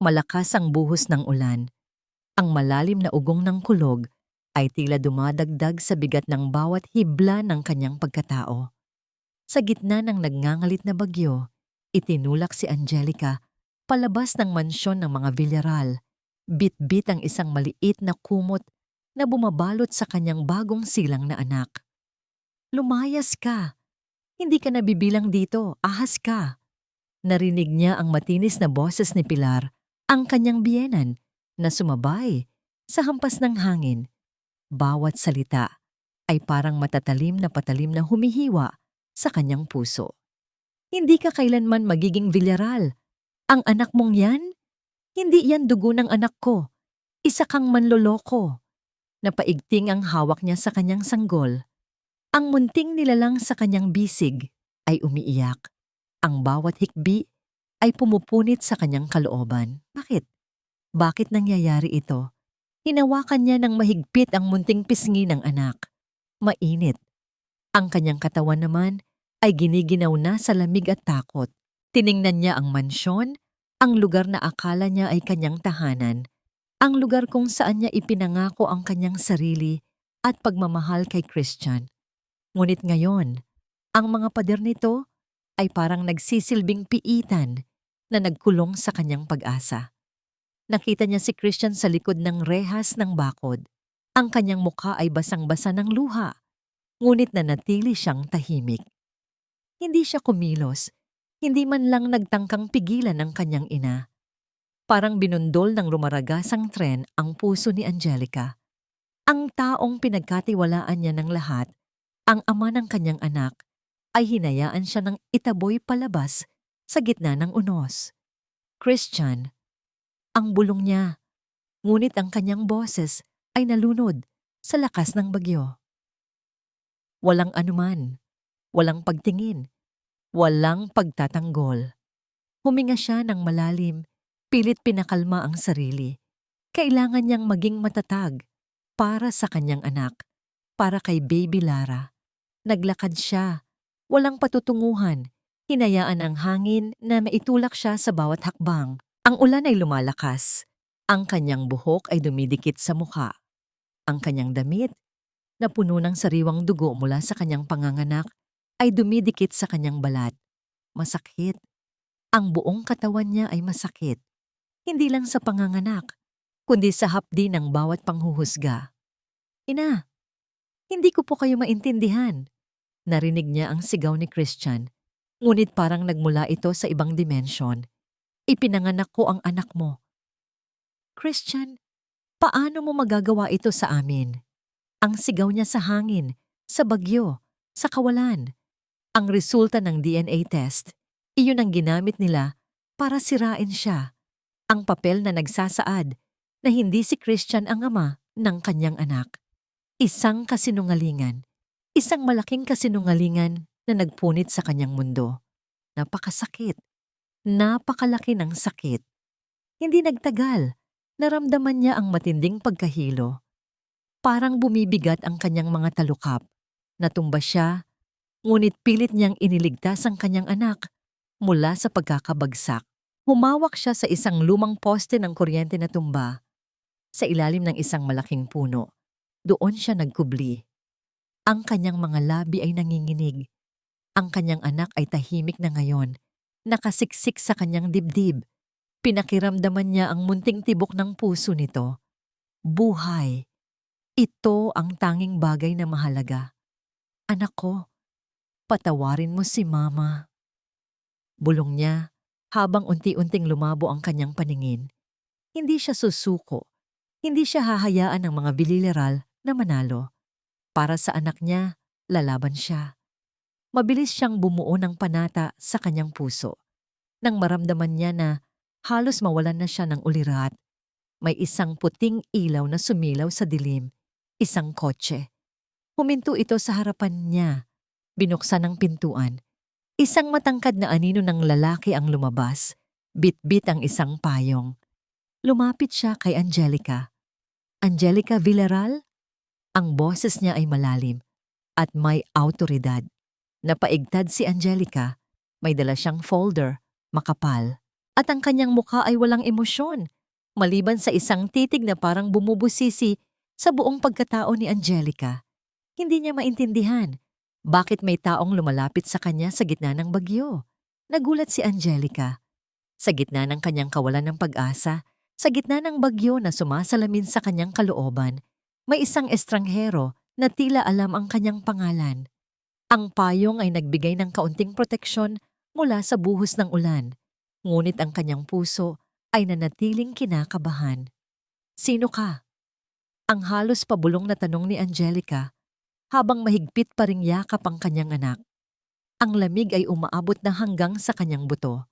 Malakas ang buhos ng ulan. Ang malalim na ugong ng kulog ay tila dumadagdag sa bigat ng bawat hibla ng kanyang pagkatao. Sa gitna ng nagngangalit na bagyo, itinulak si Angelica palabas ng mansyon ng mga Villaral. Bit-bit ang isang maliit na kumot na bumabalot sa kanyang bagong silang na anak. "Lumayas ka! Hindi ka nabibilang dito, ahas ka!" Narinig niya ang matinis na boses ni Pilar, ang kanyang biyenan, na sumabay sa hampas ng hangin. Bawat salita ay parang matatalim na patalim na humihiwa sa kanyang puso. "Hindi ka kailanman magiging Villaral. Ang anak mong yan? Hindi yan dugo ng anak ko. Isa kang manloloko." Napaigting ang hawak niya sa kanyang sanggol. Ang munting nilalang sa kanyang bisig ay umiiyak. Ang bawat hikbi ay pumupunit sa kanyang kalooban. Bakit? Bakit nangyayari ito? Hinawakan niya ng mahigpit ang munting pisngi ng anak. Mainit. Ang kanyang katawan naman ay giniginaw na sa lamig at takot. Tiningnan niya ang mansyon, ang lugar na akala niya ay kanyang tahanan, ang lugar kung saan niya ipinangako ang kanyang sarili at pagmamahal kay Christian. Ngunit ngayon, ang mga pader nito ay parang nagsisilbing piitan na nagkulong sa kanyang pag-asa. Nakita niya si Christian sa likod ng rehas ng bakod. Ang kanyang mukha ay basang-basa ng luha, ngunit nanatili siyang tahimik. Hindi siya kumilos, hindi man lang nagtangkang pigilan ng kanyang ina. Parang binundol ng lumaragasang tren ang puso ni Angelica. Ang taong pinagkatiwalaan niya ng lahat, ang ama ng kanyang anak, ay hinayaan siya ng itaboy palabas sa gitna ng unos. "Christian," ang bulong niya, ngunit ang kanyang boses ay nalunod sa lakas ng bagyo. Walang anuman, walang pagtingin, walang pagtatanggol. Huminga siya ng malalim, pilit pinakalma ang sarili. Kailangan niyang maging matatag para sa kanyang anak, para kay Baby Lara. Naglakad siya, walang patutunguhan, hinayaan ang hangin na maitulak siya sa bawat hakbang. Ang ulan ay lumalakas. Ang kanyang buhok ay dumidikit sa mukha. Ang kanyang damit, na puno ng sariwang dugo mula sa kanyang panganganak, ay dumidikit sa kanyang balat. Masakit. Ang buong katawan niya ay masakit. Hindi lang sa panganganak, kundi sa hapdi ng bawat panghuhusga. "Ina, hindi ko po kayo maintindihan." Narinig niya ang sigaw ni Christian, ngunit parang nagmula ito sa ibang dimensyon. "Ipinanganak ko ang anak mo." "Christian, paano mo magagawa ito sa amin?" Ang sigaw niya sa hangin, sa bagyo, sa kawalan. Ang resulta ng DNA test, iyon ang ginamit nila para sirain siya. Ang papel na nagsasaad na hindi si Christian ang ama ng kanyang anak. Isang kasinungalingan. Isang malaking kasinungalingan na nagpunit sa kanyang mundo. Napakasakit. Napakalaki ng sakit. Hindi nagtagal. Naramdaman niya ang matinding pagkahilo. Parang bumibigat ang kanyang mga talukap. Natumba siya, ngunit pilit niyang iniligtas ang kanyang anak mula sa pagkakabagsak. Humawak siya sa isang lumang poste ng kuryente na tumba. Sa ilalim ng isang malaking puno, doon siya nagkubli. Ang kanyang mga labi ay nanginginig. Ang kanyang anak ay tahimik na ngayon, nakasiksik sa kanyang dibdib. Pinakiramdaman niya ang munting tibok ng puso nito. Buhay. Ito ang tanging bagay na mahalaga. "Anak ko, patawarin mo si Mama." Bulong niya habang unti-unting lumabo ang kanyang paningin. Hindi siya susuko. Hindi siya hahayaan ng mga Villaral na manalo. Para sa anak niya, lalaban siya. Mabilis siyang bumuo ng panata sa kanyang puso. Nang maramdaman niya na halos mawalan na siya ng ulirat, may isang puting ilaw na sumilaw sa dilim. Isang kotse. Huminto ito sa harapan niya. Binuksan ang pintuan. Isang matangkad na anino ng lalaki ang lumabas. Bit-bit ang isang payong. Lumapit siya kay Angelica. "Angelica Villaral?" Ang boses niya ay malalim at may awtoridad. Napaigtad si Angelica. May dala siyang folder, makapal. At ang kanyang mukha ay walang emosyon, maliban sa isang titig na parang bumubusisi sa buong pagkatao ni Angelica. Hindi niya maintindihan bakit may taong lumalapit sa kanya sa gitna ng bagyo. Nagulat si Angelica. Sa gitna ng kanyang kawalan ng pag-asa, sa gitna ng bagyo na sumasalamin sa kanyang kalooban, may isang estranghero na tila alam ang kanyang pangalan. Ang payong ay nagbigay ng kaunting proteksyon mula sa buhos ng ulan, ngunit ang kanyang puso ay nanatiling kinakabahan. "Sino ka?" Ang halos pabulong na tanong ni Angelica habang mahigpit pa ring yakap ang kanyang anak. Ang lamig ay umaabot na hanggang sa kanyang buto.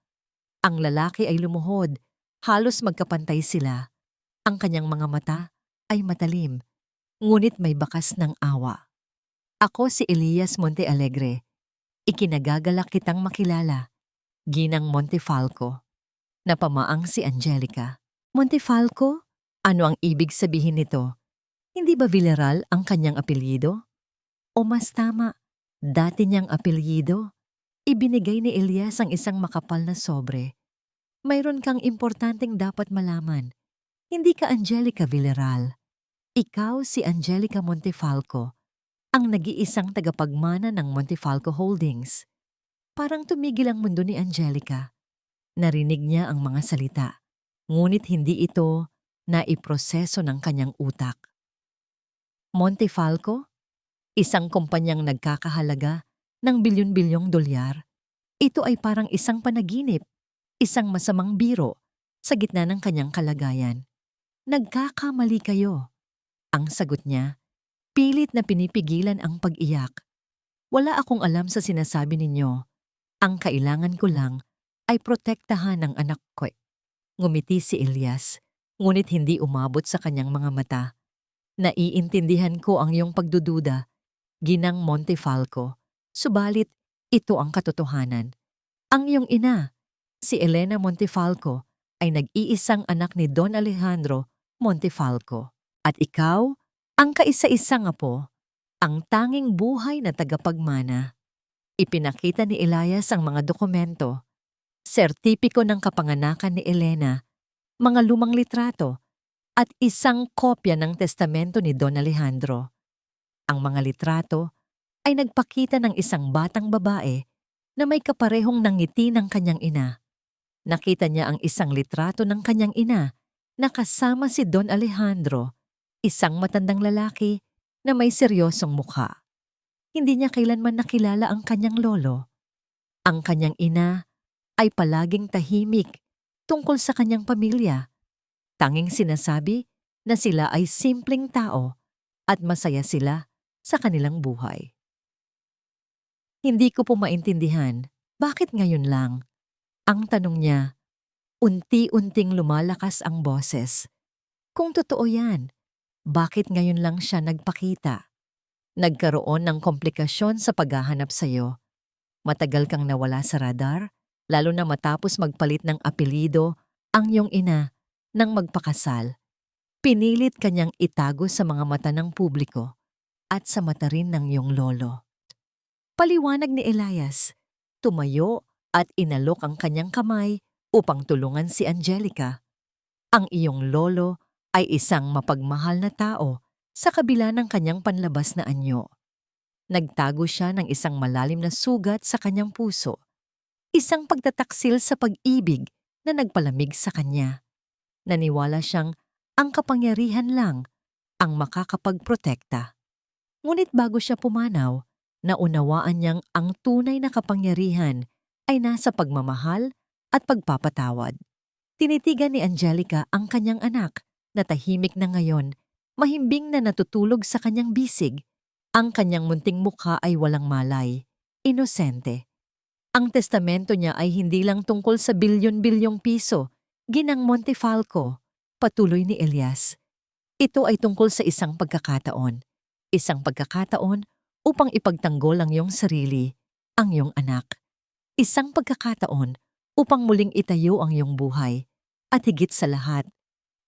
Ang lalaki ay lumuhod, halos magkapantay sila. Ang kanyang mga mata ay matalim, ngunit may bakas ng awa. "Ako si Elias Montealegre. Ikinagagalak kitang makilala. Ginang Montefalco." Napamaang si Angelica. "Montefalco? Ano ang ibig sabihin nito? Hindi ba Villarreal ang kanyang apelyido? O mas tama, dati niyang apelyido? Ibinigay ni Elias ang isang makapal na sobre. Mayroon kang importanteng dapat malaman. Hindi ka Angelica Villarreal. Ikaw si Angelica Montefalco, ang nag-iisang tagapagmana ng Montefalco Holdings." Parang tumigil ang mundo ni Angelica. Narinig niya ang mga salita, ngunit hindi ito naiproseso ng kanyang utak. Montefalco? Isang kumpanyang nagkakahalaga ng bilyon-bilyong dolyar. Ito ay parang isang panaginip, isang masamang biro sa gitna ng kanyang kalagayan. "Nagkakamali kayo." Ang sagot niya, pilit na pinipigilan ang pag-iyak. "Wala akong alam sa sinasabi ninyo. Ang kailangan ko lang ay protektahan ang anak ko." Ngumiti si Elias, ngunit hindi umabot sa kanyang mga mata. "Naiintindihan ko ang iyong pagdududa, Ginang Montefalco. Subalit, ito ang katotohanan. Ang iyong ina, si Elena Montefalco, ay nag-iisang anak ni Don Alejandro Montefalco. At ikaw, ang kaisa-isang apo, ang tanging buhay na tagapagmana." Ipinakita ni Elias ang mga dokumento, sertipiko ng kapanganakan ni Elena, mga lumang litrato, at isang kopya ng testamento ni Don Alejandro. Ang mga litrato ay nagpakita ng isang batang babae na may kaparehong ng ngiti ng kanyang ina. Nakita niya ang isang litrato ng kanyang ina na kasama si Don Alejandro, isang matandang lalaki na may seryosong mukha. Hindi niya kailanman nakilala ang kanyang lolo. Ang kanyang ina ay palaging tahimik tungkol sa kanyang pamilya. Tanging sinasabi na sila ay simpleng tao at masaya sila sa kanilang buhay. Hindi ko po maintindihan, bakit ngayon lang? Ang tanong niya, unti-unting lumalakas ang boses. Kung totoo yan, bakit ngayon lang siya nagpakita? Nagkaroon ng komplikasyon sa paghahanap sa'yo. Matagal kang nawala sa radar, lalo na matapos magpalit ng apelyido ang iyong ina nang magpakasal. Pinilit kanyang itago sa mga mata ng publiko at sa mata rin ng iyong lolo. Paliwanag ni Elias, tumayo at inalok ang kanyang kamay upang tulungan si Angelica. Ang iyong lolo ay isang mapagmahal na tao sa kabila ng kanyang panlabas na anyo. Nagtago siya ng isang malalim na sugat sa kanyang puso, isang pagtataksil sa pag-ibig na nagpalamig sa kanya. Naniwala siyang ang kapangyarihan lang ang makakapagprotekta. Ngunit bago siya pumanaw, naunawaan niyang ang tunay na kapangyarihan ay nasa pagmamahal at pagpapatawad. Tinitigan ni Angelica ang kanyang anak na tahimik na ngayon, mahimbing na natutulog sa kanyang bisig. Ang kanyang munting mukha ay walang malay, inosente. Ang testamento niya ay hindi lang tungkol sa bilyon-bilyong piso, Ginang Montefalco, patuloy ni Elias. Ito ay tungkol sa isang pagkakataon. Isang pagkakataon upang ipagtanggol ang iyong sarili, ang iyong anak. Isang pagkakataon upang muling itayo ang iyong buhay. At higit sa lahat,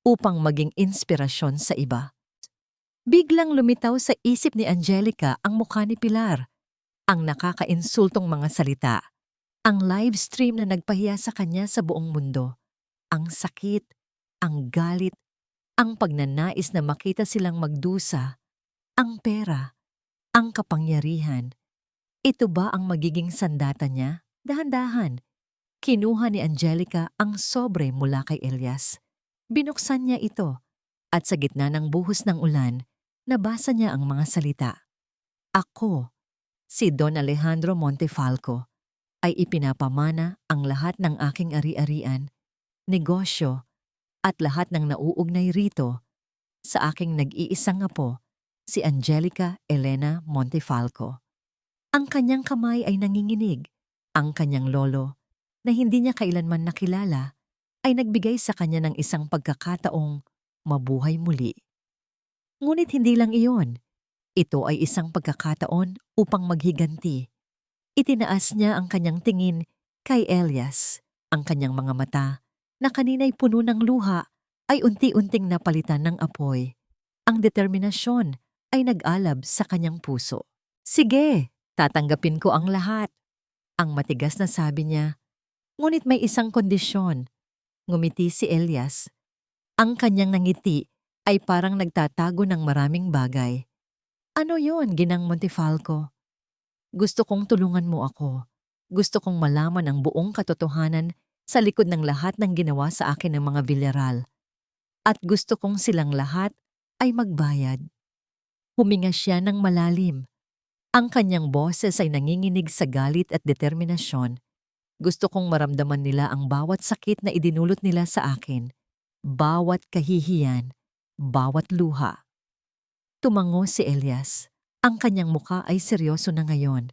upang maging inspirasyon sa iba. Biglang lumitaw sa isip ni Angelica ang mukha ni Pilar, ang nakakainsultong mga salita. Ang live stream na nagpahiya sa kanya sa buong mundo. Ang sakit, ang galit, ang pagnanais na makita silang magdusa, ang pera, ang kapangyarihan. Ito ba ang magiging sandata niya? Dahan-dahan. Kinuha ni Angelica ang sobre mula kay Elias. Binuksan niya ito at sa gitna ng buhos ng ulan, nabasa niya ang mga salita. Ako, si Don Alejandro Montefalco, ay ipinapamana ang lahat ng aking ari-arian, negosyo, at lahat ng nauugnay rito sa aking nag-iisang apo, si Angelica Elena Montefalco. Ang kanyang kamay ay nanginginig. Ang kanyang lolo, na hindi niya kailanman nakilala, ay nagbigay sa kanya ng isang pagkakataong mabuhay muli. Ngunit hindi lang iyon. Ito ay isang pagkakataon upang maghiganti. Itinaas niya ang kanyang tingin kay Elias. Ang kanyang mga mata, na kanina'y puno ng luha, ay unti-unting napalitan ng apoy. Ang determinasyon ay nag-alab sa kanyang puso. Sige, tatanggapin ko ang lahat. Ang matigas na sabi niya. Ngunit may isang kondisyon. Ngumiti si Elias. Ang kanyang nangiti ay parang nagtatago ng maraming bagay. Ano yon, Ginang Montefalco? Gusto kong tulungan mo ako. Gusto kong malaman ang buong katotohanan sa likod ng lahat ng ginawa sa akin ng mga Villarreal. At gusto kong silang lahat ay magbayad. Huminga siya ng malalim. Ang kanyang boses ay nanginginig sa galit at determinasyon. Gusto kong maramdaman nila ang bawat sakit na idinulot nila sa akin. Bawat kahihiyan, bawat luha. Tumango si Elias. Ang kanyang muka ay seryoso na ngayon.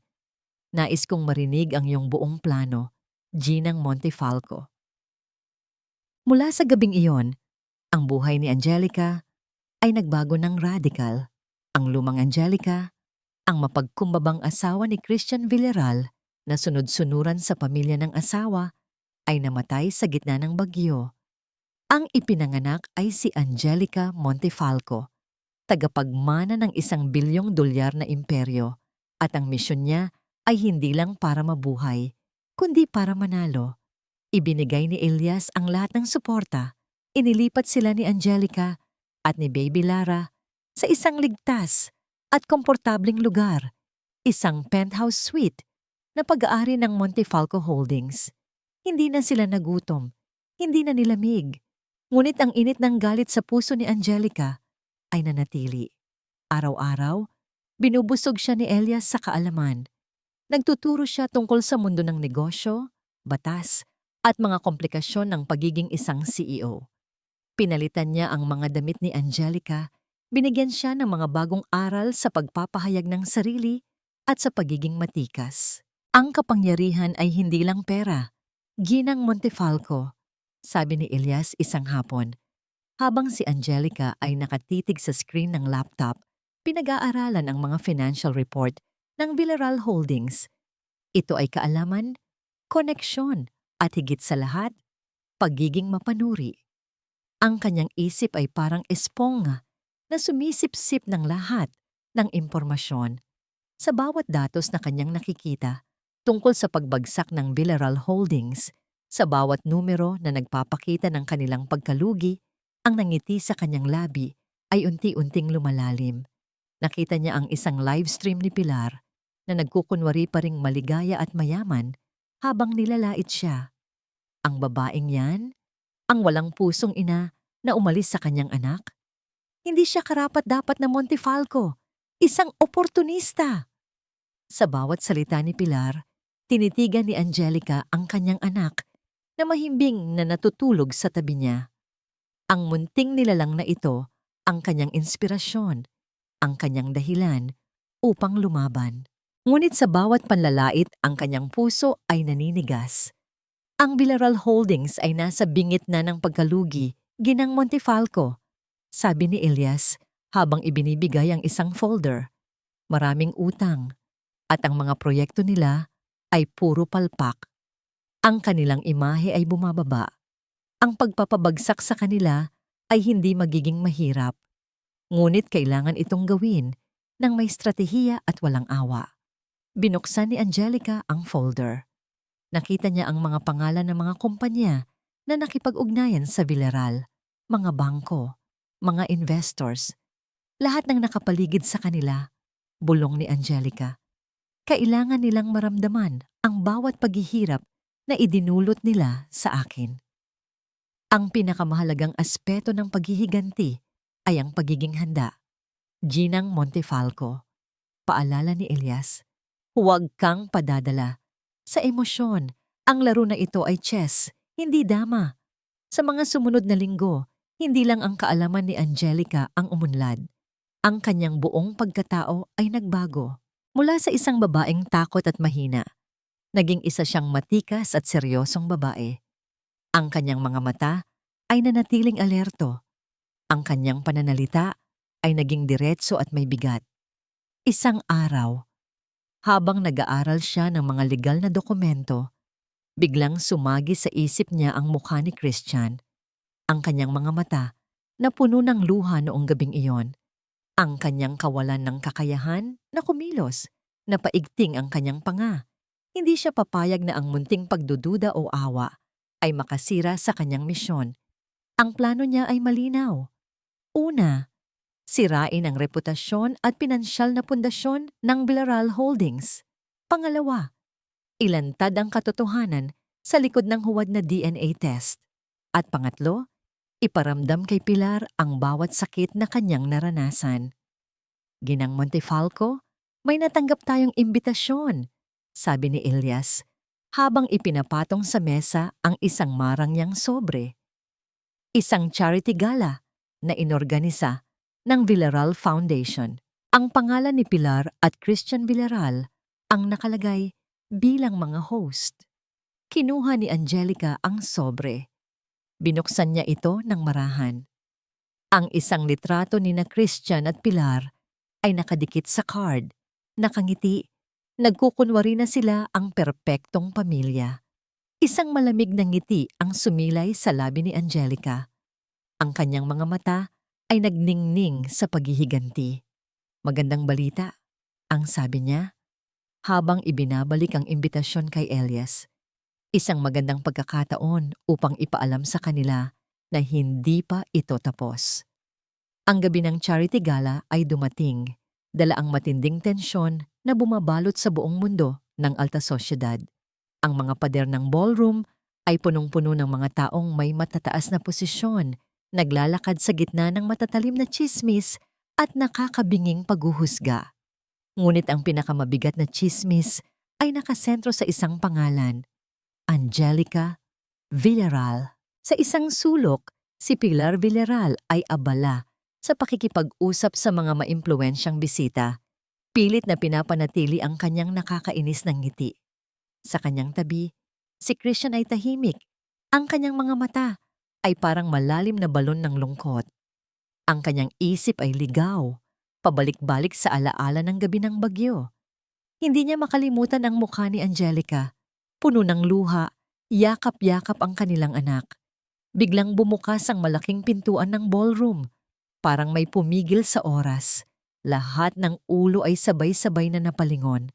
Nais kong marinig ang iyong buong plano, Ginang Montefalco. Mula sa gabing iyon, ang buhay ni Angelica ay nagbago ng radikal. Ang lumang Angelica, ang mapagkumbabang asawa ni Christian Villarreal na sunod-sunuran sa pamilya ng asawa, ay namatay sa gitna ng bagyo. Ang ipinanganak ay si Angelica Montefalco, tagapagmana ng $1 bilyong na imperyo, at ang misyon niya ay hindi lang para mabuhay, kundi para manalo. Ibinigay ni Elias ang lahat ng suporta. Inilipat sila ni Angelica at ni Baby Lara sa isang ligtas at komportabling lugar, isang penthouse suite na pag-aari ng Montefalco Holdings. Hindi na sila nagutom, hindi na nilamig. Ngunit ang init ng galit sa puso ni Angelica ay nanatili. Araw-araw, binubusog siya ni Elias sa kaalaman. Nagtuturo siya tungkol sa mundo ng negosyo, batas, at mga komplikasyon ng pagiging isang CEO. Pinalitan niya ang mga damit ni Angelica, binigyan siya ng mga bagong aral sa pagpapahayag ng sarili at sa pagiging matikas. Ang kapangyarihan ay hindi lang pera. Ginang Montefalco, sabi ni Elias isang hapon. Habang si Angelica ay nakatitig sa screen ng laptop, pinag-aaralan ang mga financial report ng Villarreal Holdings. Ito ay kaalaman, koneksyon, at higit sa lahat, pagiging mapanuri. Ang kanyang isip ay parang esponga na sumisip-sip ng lahat ng impormasyon sa bawat datos na kanyang nakikita tungkol sa pagbagsak ng Villarreal Holdings. Sa bawat numero na nagpapakita ng kanilang pagkalugi, ang nangiti sa kanyang labi ay unti-unting lumalalim. Nakita niya ang isang live stream ni Pilar na nagkukunwari pa ring maligaya at mayaman habang nilalait siya. Ang babaeng yan, ang walang pusong ina na umalis sa kanyang anak, hindi siya karapat-dapat na Montefalco, isang oportunista. Sa bawat salita ni Pilar, tinitigan ni Angelica ang kanyang anak na mahimbing na natutulog sa tabi niya. Ang munting nilalang na ito ang kanyang inspirasyon, ang kanyang dahilan upang lumaban. Ngunit sa bawat panlalait ang kanyang puso ay naninigas. Ang Villarreal Holdings ay nasa bingit na ng pagkalugi, Ginang Montefalco, sabi ni Elias habang ibinibigay ang isang folder. Maraming utang at ang mga proyekto nila ay puro palpak. Ang kanilang imahe ay bumababa. Ang pagpapabagsak sa kanila ay hindi magiging mahirap. Ngunit kailangan itong gawin ng may estratehiya at walang awa. Binuksan ni Angelica ang folder. Nakita niya ang mga pangalan ng mga kumpanya na nakipag-ugnayan sa Villarreal, mga bangko, mga investors, lahat ng nakapaligid sa kanila, bulong ni Angelica. Kailangan nilang maramdaman ang bawat paghihirap na idinulot nila sa akin. Ang pinakamahalagang aspeto ng paghihiganti ay ang pagiging handa. Ginang Montefalco. Paalala ni Elias, huwag kang padadala. Sa emosyon, ang laro na ito ay chess, hindi dama. Sa mga sumunod na linggo, hindi lang ang kaalaman ni Angelica ang umunlad. Ang kanyang buong pagkatao ay nagbago. Mula sa isang babaeng takot at mahina, naging isa siyang matikas at seryosong babae. Ang kanyang mga mata ay nanatiling alerto. Ang kanyang pananalita ay naging diretso at may bigat. Isang araw, habang nag-aaral siya ng mga legal na dokumento, biglang sumagi sa isip niya ang mukha ni Christian. Ang kanyang mga mata na puno ng luha noong gabing iyon. Ang kanyang kawalan ng kakayahan na kumilos, na paigting ang kanyang panga. Hindi siya papayag na ang munting pagdududa o awa ay makasira sa kanyang misyon. Ang plano niya ay malinaw. Una, sirain ang reputasyon at pinansyal na pundasyon ng Villarreal Holdings. Pangalawa, ilantad ang katotohanan sa likod ng huwad na DNA test. At pangatlo, iparamdam kay Pilar ang bawat sakit na kanyang naranasan. Ginang Montefalco, may natanggap tayong imbitasyon, sabi ni Elias, habang ipinapatong sa mesa ang isang marangyang sobre. Isang charity gala na inorganisa ng Villarreal Foundation. Ang pangalan ni Pilar at Christian Villarreal ang nakalagay bilang mga host. Kinuha ni Angelica ang sobre. Binuksan niya ito ng marahan. Ang isang litrato ni na Christian at Pilar ay nakadikit sa card. Nakangiti, nagkukunwari na sila ang perpektong pamilya. Isang malamig na ngiti ang sumilay sa labi ni Angelica. Ang kanyang mga mata ay nagningning sa paghihiganti. Magandang balita, ang sabi niya, habang ibinabalik ang imbitasyon kay Elias. Isang magandang pagkakataon upang ipaalam sa kanila na hindi pa ito tapos. Ang gabi ng charity gala ay dumating, dala ang matinding tensyon na bumabalot sa buong mundo ng alta sosyedad. Ang mga pader ng ballroom ay punong-puno ng mga taong may matataas na posisyon, naglalakad sa gitna ng matatalim na tsismis at nakakabinging paghuhusga. Ngunit ang pinakamabigat na tsismis ay nakasentro sa isang pangalan, Angelica Villarreal. Sa isang sulok, si Pilar Villarreal ay abala sa pakikipag-usap sa mga maimpluwensyang bisita. Pilit na pinapanatili ang kanyang nakakainis ng ngiti. Sa kanyang tabi, si Christian ay tahimik. Ang kanyang mga mata ay parang malalim na balon ng lungkot. Ang kanyang isip ay ligaw, pabalik-balik sa alaala ng gabi ng bagyo. Hindi niya makalimutan ang mukha ni Angelica. Puno ng luha, yakap-yakap ang kanilang anak. Biglang bumukas ang malaking pintuan ng ballroom. Parang may pumigil sa oras. Lahat ng ulo ay sabay-sabay na napalingon.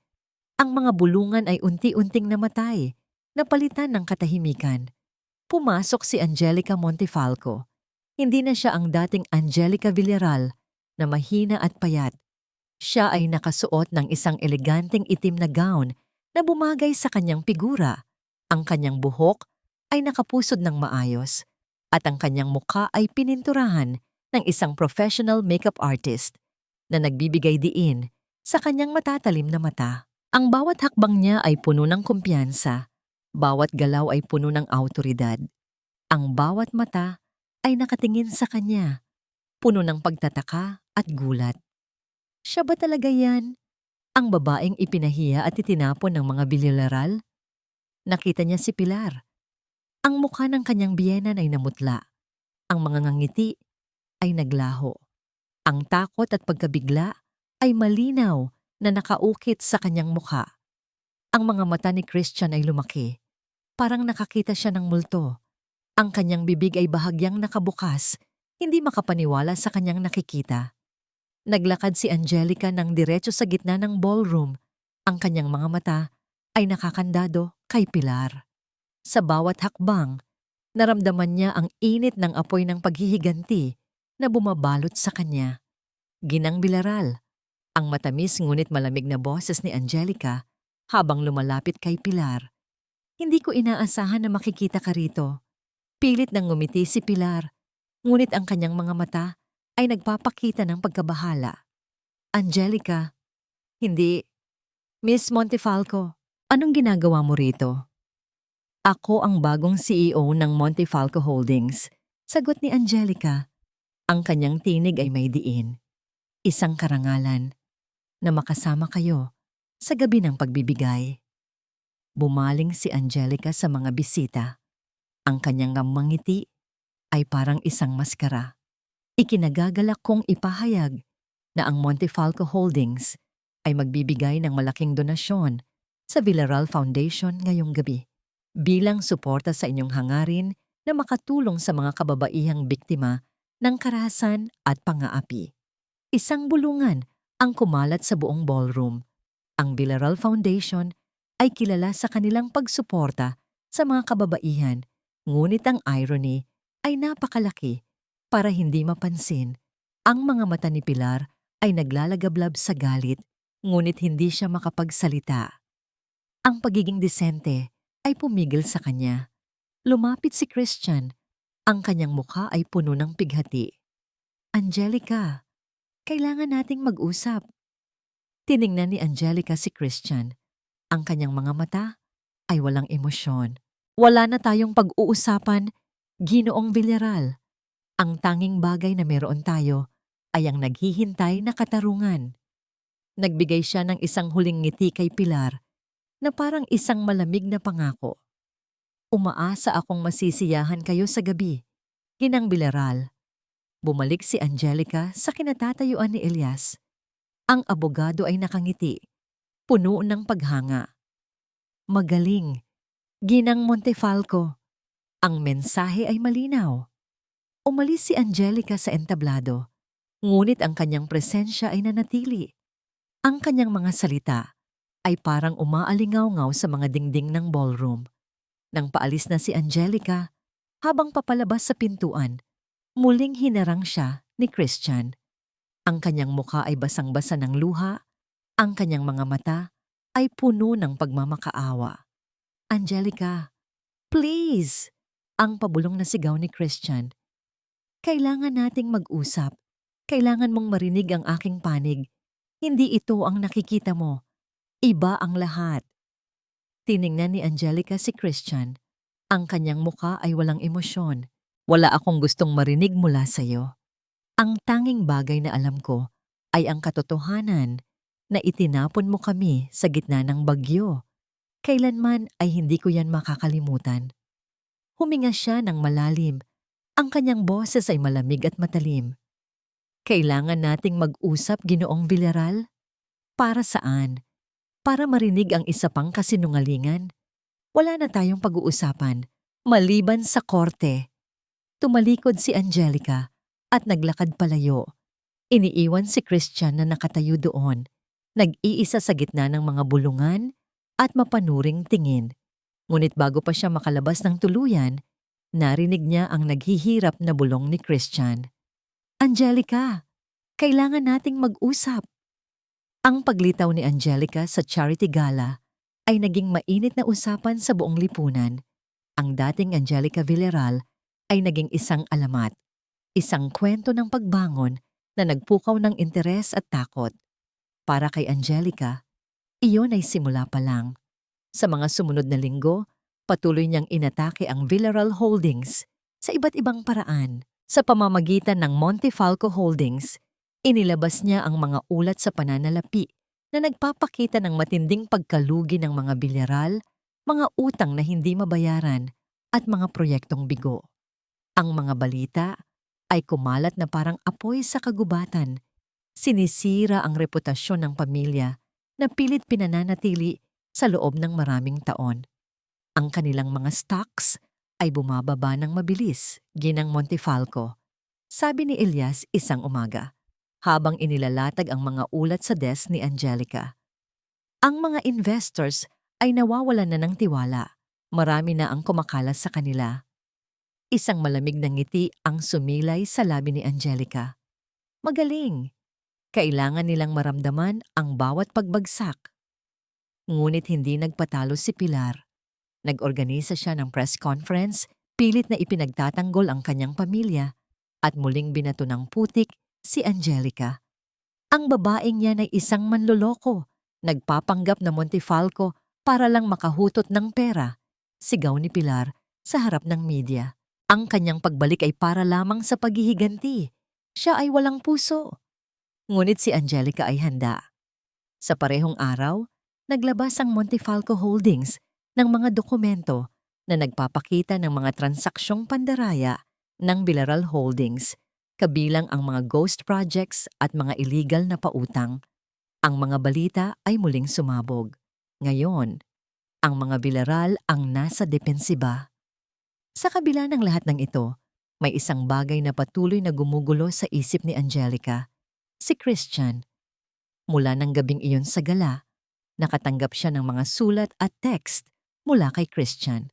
Ang mga bulungan ay unti-unting namatay, napalitan ng katahimikan. Pumasok si Angelica Montefalco. Hindi na siya ang dating Angelica Villarreal na mahina at payat. Siya ay nakasuot ng isang eleganteng itim na gown na bumagay sa kanyang figura. Ang kanyang buhok ay nakapusod ng maayos at ang kanyang mukha ay pininturahan ng isang professional makeup artist na nagbibigay diin sa kanyang matatalim na mata. Ang bawat hakbang niya ay puno ng kumpiyansa, bawat galaw ay puno ng awtoridad. Ang bawat mata ay nakatingin sa kanya, puno ng pagtataka at gulat. Siya ba talaga yan? Ang babaeng ipinahiya at itinapon ng mga Villarreal? Nakita niya si Pilar. Ang mukha ng kanyang biyenan ay namutla. Ang mga ngangiti ay naglaho. Ang takot at pagkabigla ay malinaw na nakaukit sa kanyang mukha. Ang mga mata ni Christian ay lumaki. Parang nakakita siya ng multo. Ang kanyang bibig ay bahagyang nakabukas, hindi makapaniwala sa kanyang nakikita. Naglakad si Angelica ng diretso sa gitna ng ballroom. Ang kanyang mga mata ay nakakandado, kay Pilar. Sa bawat hakbang, naramdaman niya ang init ng apoy ng paghihiganti na bumabalot sa kanya. Ginang Villaral, ang matamis ngunit malamig na boses ni Angelica habang lumalapit kay Pilar. Hindi ko inaasahan na makikita ka rito. Pilit nang ngumiti si Pilar, ngunit ang kanyang mga mata ay nagpapakita ng pagkabahala. Angelica, hindi. Miss Montefalco, anong ginagawa mo rito? Ako ang bagong CEO ng Montefalco Holdings, sagot ni Angelica. Ang kanyang tinig ay may diin. Isang karangalan na makasama kayo sa gabi ng pagbibigay. Bumaling si Angelica sa mga bisita. Ang kanyang ngiti ay parang isang maskara. Ikinagagalak kong ipahayag na ang Montefalco Holdings ay magbibigay ng malaking donasyon sa Villaral Foundation ngayong gabi bilang suporta sa inyong hangarin na makatulong sa mga kababaihang biktima ng karahasan at pang-aapi. Isang bulungan ang kumalat sa buong ballroom. Ang Villaral Foundation ay kilala sa kanilang pagsuporta sa mga kababaihan, ngunit ang irony ay napakalaki. Para hindi mapansin, ang mga mata ni Pilar ay naglalagablab sa galit, ngunit hindi siya makapagsalita. Ang pagiging disente ay pumigil sa kanya. Lumapit si Christian. Ang kanyang mukha ay puno ng pighati. Angelica, kailangan nating mag-usap. Tiningnan ni Angelica si Christian. Ang kanyang mga mata ay walang emosyon. Wala na tayong pag-uusapan, Ginoong Villaral. Ang tanging bagay na meron tayo ay ang naghihintay na katarungan. Nagbigay siya ng isang huling ngiti kay Pilar na parang isang malamig na pangako. Umaasa akong masisiyahan kayo sa gabi, Ginang Villaral. Bumalik si Angelica sa kinatatayuan ni Elias. Ang abogado ay nakangiti, puno ng paghanga. Magaling, Ginang Montefalco. Ang mensahe ay malinaw. Umalis si Angelica sa entablado, ngunit ang kanyang presensya ay nanatili. Ang kanyang mga salita ay parang umaalingaw-ngaw sa mga dingding ng ballroom. Nang paalis na si Angelica, habang papalabas sa pintuan, muling hinarang siya ni Christian. Ang kanyang mukha ay basang-basa ng luha, ang kanyang mga mata ay puno ng pagmamakaawa. Angelica, please! Ang pabulong na sigaw ni Christian. Kailangan nating mag-usap. Kailangan mong marinig ang aking panig. Hindi ito ang nakikita mo. Iba ang lahat. Tiningnan ni Angelica si Christian. Ang kanyang mukha ay walang emosyon. Wala akong gustong marinig mula sa iyo. Ang tanging bagay na alam ko ay ang katotohanan na itinapon mo kami sa gitna ng bagyo. Kailanman ay hindi ko yan makakalimutan. Huminga siya ng malalim. Ang kanyang boses ay malamig at matalim. Kailangan nating mag-usap, Ginoong Villaral? Para saan? Para marinig ang isa pang kasinungalingan? Wala na tayong pag-uusapan, maliban sa korte. Tumalikod si Angelica at naglakad palayo. Iniiwan si Christian na nakatayo doon, nag-iisa sa gitna ng mga bulungan at mapanuring tingin. Ngunit bago pa siya makalabas ng tuluyan, narinig niya ang naghihirap na bulong ni Christian. Angelica, kailangan nating mag-usap. Ang paglitaw ni Angelica sa charity gala ay naging mainit na usapan sa buong lipunan. Ang dating Angelica Villaral ay naging isang alamat, isang kwento ng pagbangon na nagpukaw ng interes at takot. Para kay Angelica, iyon ay simula pa lang. Sa mga sumunod na linggo, patuloy niyang inatake ang Villaral Holdings sa iba't ibang paraan. Sa pamamagitan ng Montefalco Holdings, inilabas niya ang mga ulat sa pananalapi na nagpapakita ng matinding pagkalugi ng mga Villaral, mga utang na hindi mabayaran at mga proyektong bigo. Ang mga balita ay kumalat na parang apoy sa kagubatan. Sinisira ang reputasyon ng pamilya na pilit pinananatili sa loob ng maraming taon. Ang kanilang mga stocks ay bumababa ng mabilis, Ginang Montefalco. Sabi ni Elias isang umaga, habang inilalatag ang mga ulat sa desk ni Angelica. Ang mga investors ay nawawalan na ng tiwala. Marami na ang kumakalas sa kanila. Isang malamig na ngiti ang sumilay sa labi ni Angelica. Magaling! Kailangan nilang maramdaman ang bawat pagbagsak. Ngunit hindi nagpatalo si Pilar. Nag-organisa siya ng press conference, pilit na ipinagtatanggol ang kanyang pamilya at muling binato ng putik si Angelica. Ang babaeng yan ay isang manloloko, nagpapanggap na Montefalco para lang makahutot ng pera, sigaw ni Pilar sa harap ng media. Ang kanyang pagbalik ay para lamang sa paghihiganti. Siya ay walang puso. Ngunit si Angelica ay handa. Sa parehong araw, naglabas ang Montefalco Holdings ng mga dokumento na nagpapakita ng mga transaksyong pandaraya ng Villarreal Holdings, kabilang ang mga ghost projects at mga illegal na pautang. Ang mga balita ay muling sumabog. Ngayon, ang mga Villarreal ang nasa depensiba. Sa kabila ng lahat ng ito, may isang bagay na patuloy na gumugulo sa isip ni Angelica, si Christian. Mula ng gabing iyon sa gala, nakatanggap siya ng mga sulat at text mula kay Christian.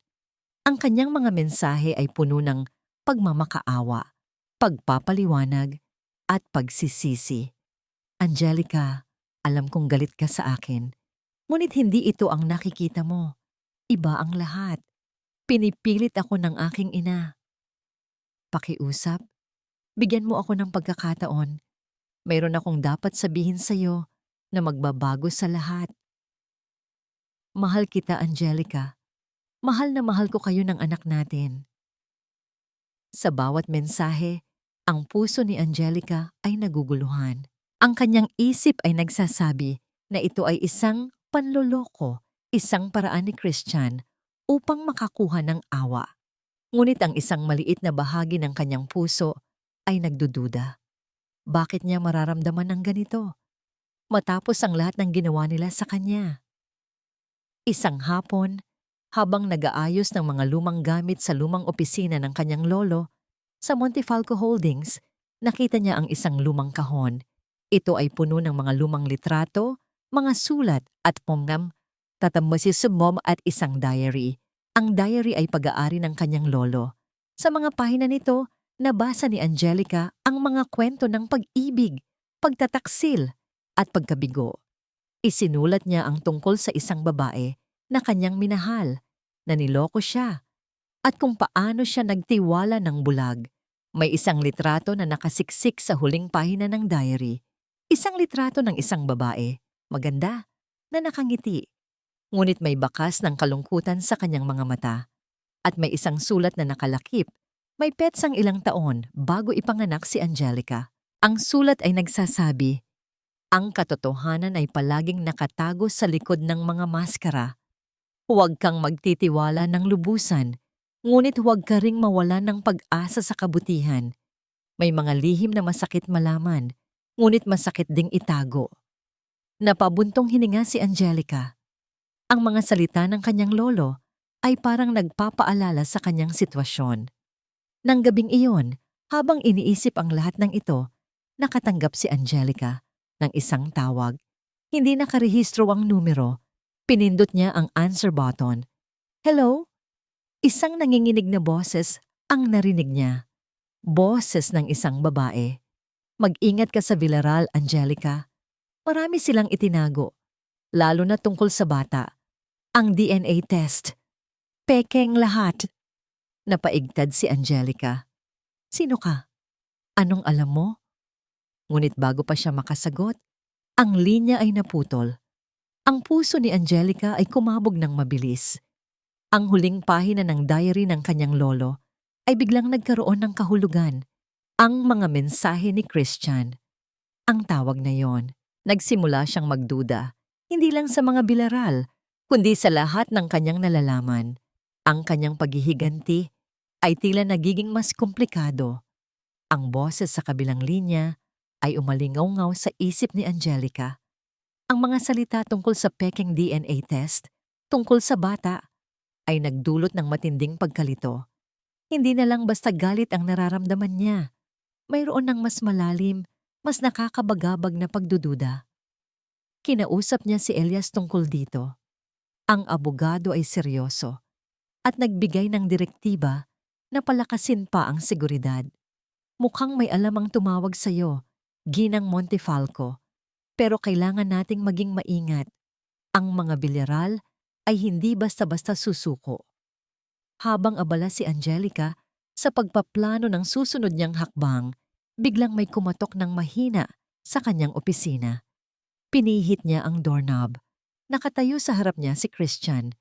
Ang kanyang mga mensahe ay puno ng pagmamakaawa, pagpapaliwanag, at pagsisisi. Angelica, alam kong galit ka sa akin, ngunit hindi ito ang nakikita mo. Iba ang lahat. Pinipilit ako ng aking ina. Pakiusap, bigyan mo ako ng pagkakataon. Mayroon akong dapat sabihin sa iyo na magbabago sa lahat. Mahal kita, Angelica. Mahal na mahal ko kayo ng anak natin. Sa bawat mensahe, ang puso ni Angelica ay naguguluhan. Ang kanyang isip ay nagsasabi na ito ay isang panloloko, isang paraan ni Christian upang makakuha ng awa. Ngunit ang isang maliit na bahagi ng kanyang puso ay nagdududa. Bakit niya mararamdaman ang ganito? Matapos ang lahat ng ginawa nila sa kanya. Isang hapon, habang nag-aayos ng mga lumang gamit sa lumang opisina ng kanyang lolo, sa Montefalco Holdings, nakita niya ang isang lumang kahon. Ito ay puno ng mga lumang litrato, mga sulat at pomnam, tatambasis at isang diary. Ang diary ay pag-aari ng kanyang lolo. Sa mga pahina nito, nabasa ni Angelica ang mga kwento ng pag-ibig, pagtataksil, at pagkabigo. Isinulat niya ang tungkol sa isang babae na kanyang minahal, na niloko siya, at kung paano siya nagtiwala ng bulag. May isang litrato na nakasiksik sa huling pahina ng diary. Isang litrato ng isang babae, maganda, na nakangiti. Ngunit may bakas ng kalungkutan sa kanyang mga mata. At may isang sulat na nakalakip. May petsang ilang taon bago ipanganak si Angelica. Ang sulat ay nagsasabi, ang katotohanan ay palaging nakatago sa likod ng mga maskara. Huwag kang magtitiwala ng lubusan, ngunit huwag ka ring mawala ng pag-asa sa kabutihan. May mga lihim na masakit malaman, ngunit masakit ding itago. Napabuntong hininga si Angelica. Ang mga salita ng kanyang lolo ay parang nagpapaalala sa kanyang sitwasyon. Nang gabing iyon, habang iniisip ang lahat ng ito, nakatanggap si Angelica ng isang tawag. Hindi nakarehistro ang numero. Pinindot niya ang answer button. Hello? Isang nanginginig na boses ang narinig niya. Boses ng isang babae. Mag-ingat ka sa Villarreal, Angelica. Marami silang itinago, lalo na tungkol sa bata. Ang DNA test. Pekeng lahat. Napaigtad si Angelica. Sino ka? Anong alam mo? Ngunit bago pa siya makasagot, ang linya ay naputol. Ang puso ni Angelica ay kumabog ng mabilis. Ang huling pahina ng diary ng kanyang lolo ay biglang nagkaroon ng kahulugan. Ang mga mensahe ni Christian. Ang tawag na yon, nagsimula siyang magduda, hindi lang sa mga Villarreal, kundi sa lahat ng kanyang nalalaman. Ang kanyang paghihiganti ay tila nagiging mas komplikado. Ang boses sa kabilang linya ay umalingaw-ngaw sa isip ni Angelica. Ang mga salita tungkol sa pekeng DNA test, tungkol sa bata, ay nagdulot ng matinding pagkalito. Hindi na lang basta galit ang nararamdaman niya. Mayroon ng mas malalim, mas nakakabagabag na pagdududa. Kinausap niya si Elias tungkol dito. Ang abogado ay seryoso at nagbigay ng direktiba na palakasin pa ang seguridad. Mukhang may alam ang tumawag sa'yo, Ginang Montefalco, pero kailangan nating maging maingat. Ang mga bilyeral ay hindi basta-basta susuko. Habang abala si Angelica sa pagpaplano ng susunod niyang hakbang, biglang may kumatok ng mahina sa kanyang opisina. Pinihit niya ang doorknob. Nakatayo sa harap niya si Christian.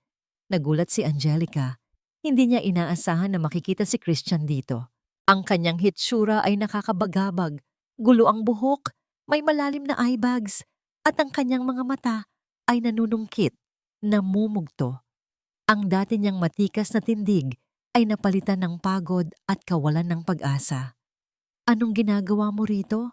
Nagulat si Angelica. Hindi niya inaasahan na makikita si Christian dito. Ang kanyang hitsura ay nakakabagabag, gulo ang buhok, may malalim na eye bags, at ang kanyang mga mata ay nanunungkit, namumugto. Ang dati niyang matikas na tindig ay napalitan ng pagod at kawalan ng pag-asa. Anong ginagawa mo rito?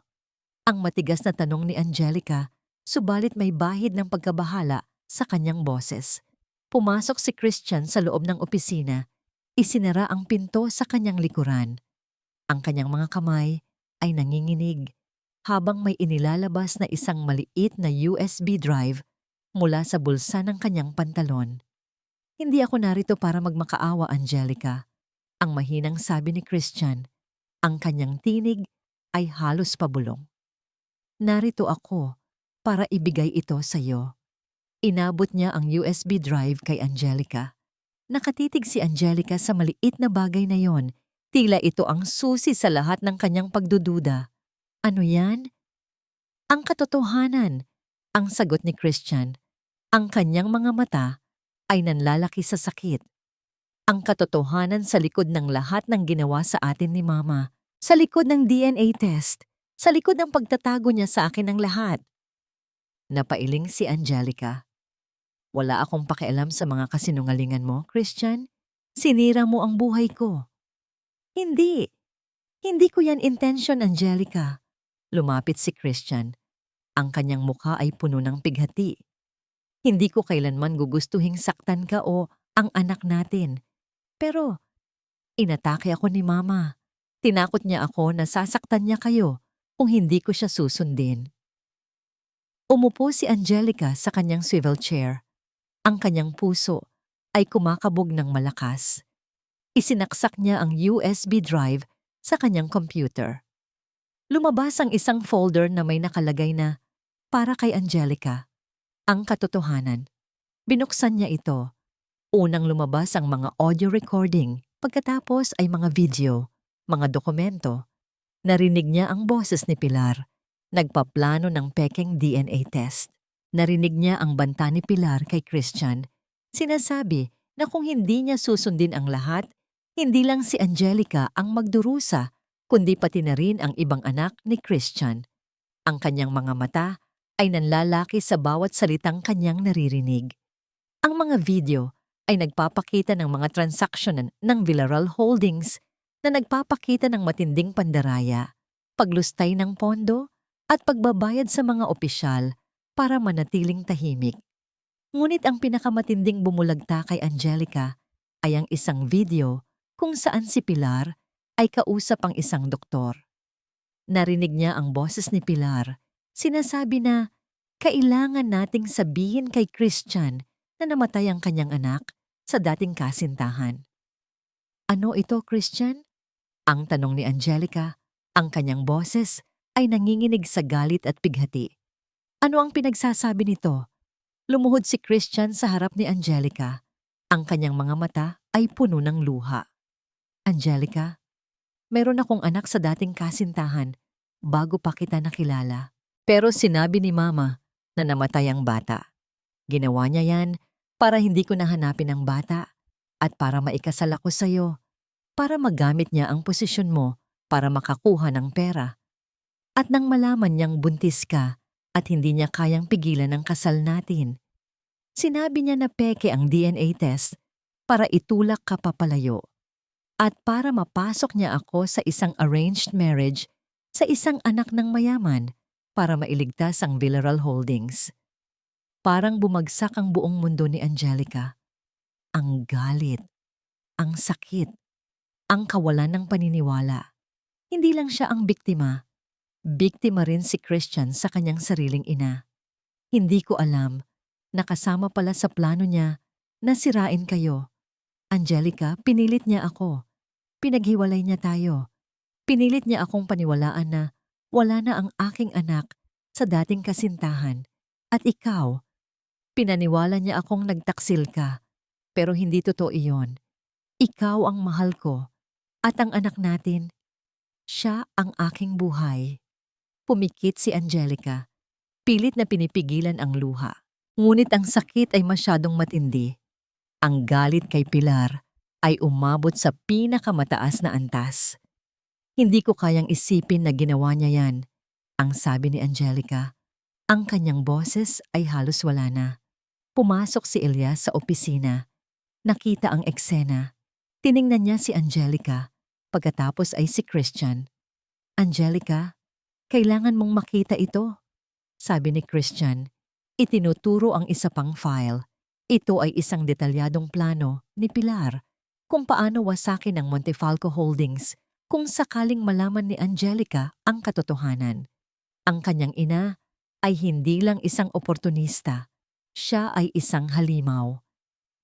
Ang matigas na tanong ni Angelica, subalit may bahid ng pagkabahala sa kanyang boses. Pumasok si Christian sa loob ng opisina. Isinara ang pinto sa kanyang likuran. Ang kanyang mga kamay ay nanginginig habang may inilalabas na isang maliit na USB drive mula sa bulsa ng kanyang pantalon. Hindi ako narito para magmakaawa, Angelica. Ang mahinang sabi ni Christian. Ang kanyang tinig ay halos pabulong. Narito ako para ibigay ito sa iyo. Inabot niya ang USB drive kay Angelica. Nakatitig si Angelica sa maliit na bagay na yon. Tila ito ang susi sa lahat ng kanyang pagdududa. Ano yan? Ang katotohanan, ang sagot ni Christian. Ang kanyang mga mata ay nanlalaki sa sakit. Ang katotohanan sa likod ng lahat ng ginawa sa atin ni Mama, sa likod ng DNA test, sa likod ng pagtatago niya sa akin ng lahat. Napailing si Angelica. Wala akong pakialam sa mga kasinungalingan mo, Christian. Sinira mo ang buhay ko. Hindi. Hindi ko yan intention, Angelica. Lumapit si Christian. Ang kanyang mukha ay puno ng pighati. Hindi ko kailanman gugustuhing saktan ka o ang anak natin. Pero, inatake ako ni Mama. Tinakot niya ako na sasaktan niya kayo kung hindi ko siya susundin. Umupo si Angelica sa kanyang swivel chair. Ang kanyang puso ay kumakabog ng malakas. Isinaksak niya ang USB drive sa kanyang computer. Lumabas ang isang folder na may nakalagay na para kay Angelica. Ang katotohanan. Binuksan niya ito. Unang lumabas ang mga audio recording, pagkatapos ay mga video, mga dokumento. Narinig niya ang boses ni Pilar. Nagpaplano ng pekeng DNA test. Narinig niya ang banta ni Pilar kay Christian. Sinasabi na kung hindi niya susundin ang lahat, hindi lang si Angelica ang magdurusa, kundi pati na rin ang ibang anak ni Christian. Ang kanyang mga mata ay nanlalaki sa bawat salitang kanyang naririnig. Ang mga video ay nagpapakita ng mga transaksyon ng Villarreal Holdings na nagpapakita ng matinding pandaraya, paglustay ng pondo at pagbabayad sa mga opisyal para manatiling tahimik. Ngunit ang pinakamatinding bumulagta kay Angelica ay ang isang video kung saan si Pilar ay kausap ang isang doktor. Narinig niya ang boses ni Pilar. Sinasabi na kailangan nating sabihin kay Christian na namatay ang kanyang anak sa dating kasintahan. Ano ito, Christian? Ang tanong ni Angelica. Ang kanyang boses ay nanginginig sa galit at pighati. Ano ang pinagsasabi nito? Lumuhod si Christian sa harap ni Angelica. Ang kanyang mga mata ay puno ng luha. Angelica, meron akong anak sa dating kasintahan bago pa kita nakilala. Pero sinabi ni Mama na namatay ang bata. Ginawa niya yan para hindi ko nahanapin ang bata at para maikasal ako sa'yo, para magamit niya ang posisyon mo para makakuha ng pera. At nang malaman niyang buntis ka at hindi niya kayang pigilan ang kasal natin, sinabi niya na peke ang DNA test para itulak ka papalayo at para mapasok niya ako sa isang arranged marriage sa isang anak ng mayaman para mailigtas ang Villarreal Holdings. Parang bumagsak ang buong mundo ni Angelica. Ang galit, ang sakit, ang kawalan ng paniniwala. Hindi lang siya ang biktima. Biktima rin si Christian sa kanyang sariling ina. Hindi ko alam na kasama pala sa plano niya na sirain kayo. Angelica, pinilit niya ako. Pinaghiwalay niya tayo. Pinilit niya akong paniwalaan na wala na ang aking anak sa dating kasintahan. At ikaw, pinaniwala niya akong nagtaksil ka. Pero hindi totoo iyon. Ikaw ang mahal ko. At ang anak natin, siya ang aking buhay. Pumikit si Angelica. Pilit na pinipigilan ang luha. Ngunit ang sakit ay masyadong matindi. Ang galit kay Pilar ay umabot sa pinakamataas na antas. Hindi ko kayang isipin na ginawa niya yan, ang sabi ni Angelica. Ang kanyang boses ay halos wala na. Pumasok si Elias sa opisina. Nakita ang eksena. Tiningnan niya si Angelica. Pagkatapos ay si Christian. Angelica, kailangan mong makita ito, sabi ni Christian. Itinuturo ang isa pang file. Ito ay isang detalyadong plano ni Pilar kung paano wasakin ang Montefalco Holdings kung sakaling malaman ni Angelica ang katotohanan. Ang kanyang ina ay hindi lang isang oportunista. Siya ay isang halimaw.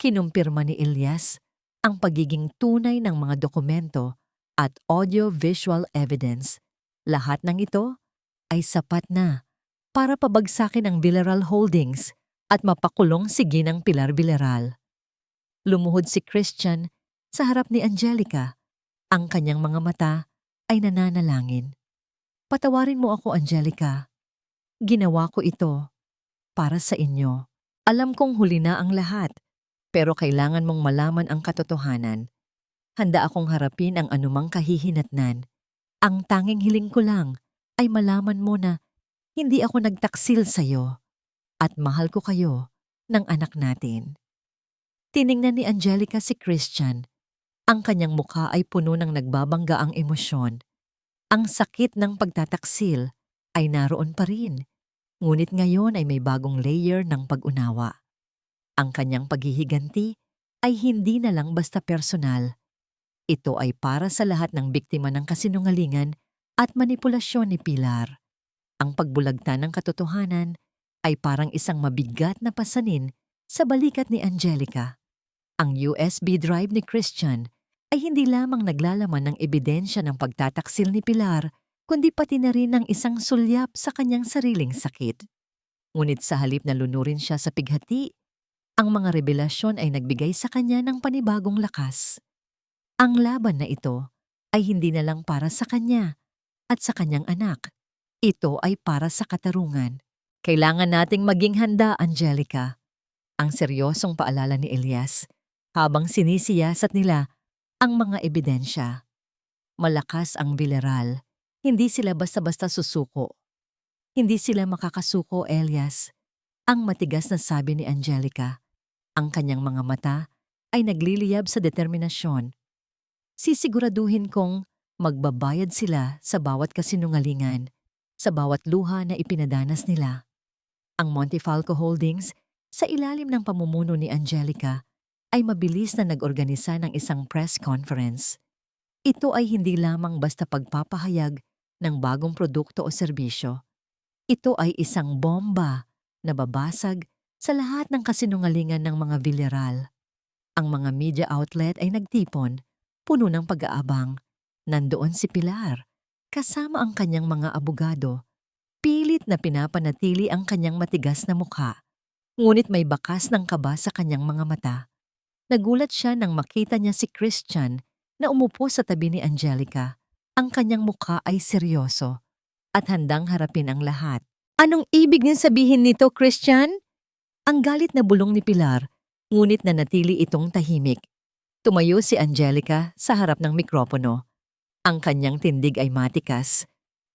Kinumpirma ni Elias ang pagiging tunay ng mga dokumento at audio-visual evidence. Lahat ng ito ay sapat na para pabagsakin ang Villarreal Holdings at mapakulong si Ginang Pilar Villarreal. Lumuhod si Christian sa harap ni Angelica. Ang kanyang mga mata ay nananalangin. Patawarin mo ako, Angelica. Ginawa ko ito para sa inyo. Alam kong huli na ang lahat, pero kailangan mong malaman ang katotohanan. Handa akong harapin ang anumang kahihinatnan. Ang tanging hiling ko lang ay malaman mo na hindi ako nagtaksil sa'yo at mahal ko kayo ng anak natin. Tiningnan ni Angelica si Christian. Ang kanyang mukha ay puno ng nagbabanggaang emosyon. Ang sakit ng pagtataksil ay naroon pa rin, ngunit ngayon ay may bagong layer ng pag-unawa. Ang kanyang paghihiganti ay hindi na lang basta personal. Ito ay para sa lahat ng biktima ng kasinungalingan at manipulasyon ni Pilar. Ang pagbulagta ng katotohanan ay parang isang mabigat na pasanin sa balikat ni Angelica. Ang USB drive ni Christian ay hindi lamang naglalaman ng ebidensya ng pagtataksil ni Pilar, kundi pati na rin ng isang sulyap sa kanyang sariling sakit. Ngunit sa halip na lunurin siya sa pighati, ang mga revelasyon ay nagbigay sa kanya ng panibagong lakas. Ang laban na ito ay hindi na lang para sa kanya at sa kanyang anak. Ito ay para sa katarungan. Kailangan nating maging handa, Angelica. Ang seryosong paalala ni Elias habang sinisiyasat nila ang mga ebidensya. Malakas ang Villarreal. Hindi sila basta-basta susuko. Hindi sila makakasuko, Elias. Ang matigas na sabi ni Angelica. Ang kanyang mga mata ay nagliliyab sa determinasyon. Sisiguraduhin kong magbabayad sila sa bawat kasinungalingan, sa bawat luha na ipinadanas nila. Ang Montefalco Holdings, sa ilalim ng pamumuno ni Angelica, ay mabilis na nag-organisa ng isang press conference. Ito ay hindi lamang basta pagpapahayag ng bagong produkto o serbisyo. Ito ay isang bomba na babasag sa lahat ng kasinungalingan ng mga Villarreal. Ang mga media outlet ay nagtipon, puno ng pag-aabang. Nandoon si Pilar, kasama ang kanyang mga abogado. Pilit na pinapanatili ang kanyang matigas na mukha, ngunit may bakas ng kaba sa kanyang mga mata. Nagulat siya nang makita niya si Christian na umupo sa tabi ni Angelica. Ang kanyang mukha ay seryoso at handang harapin ang lahat. Anong ibig niyang sabihin nito, Christian? Ang galit na bulong ni Pilar, ngunit nanatili itong tahimik. Tumayo si Angelica sa harap ng mikropono. Ang kanyang tindig ay matikas.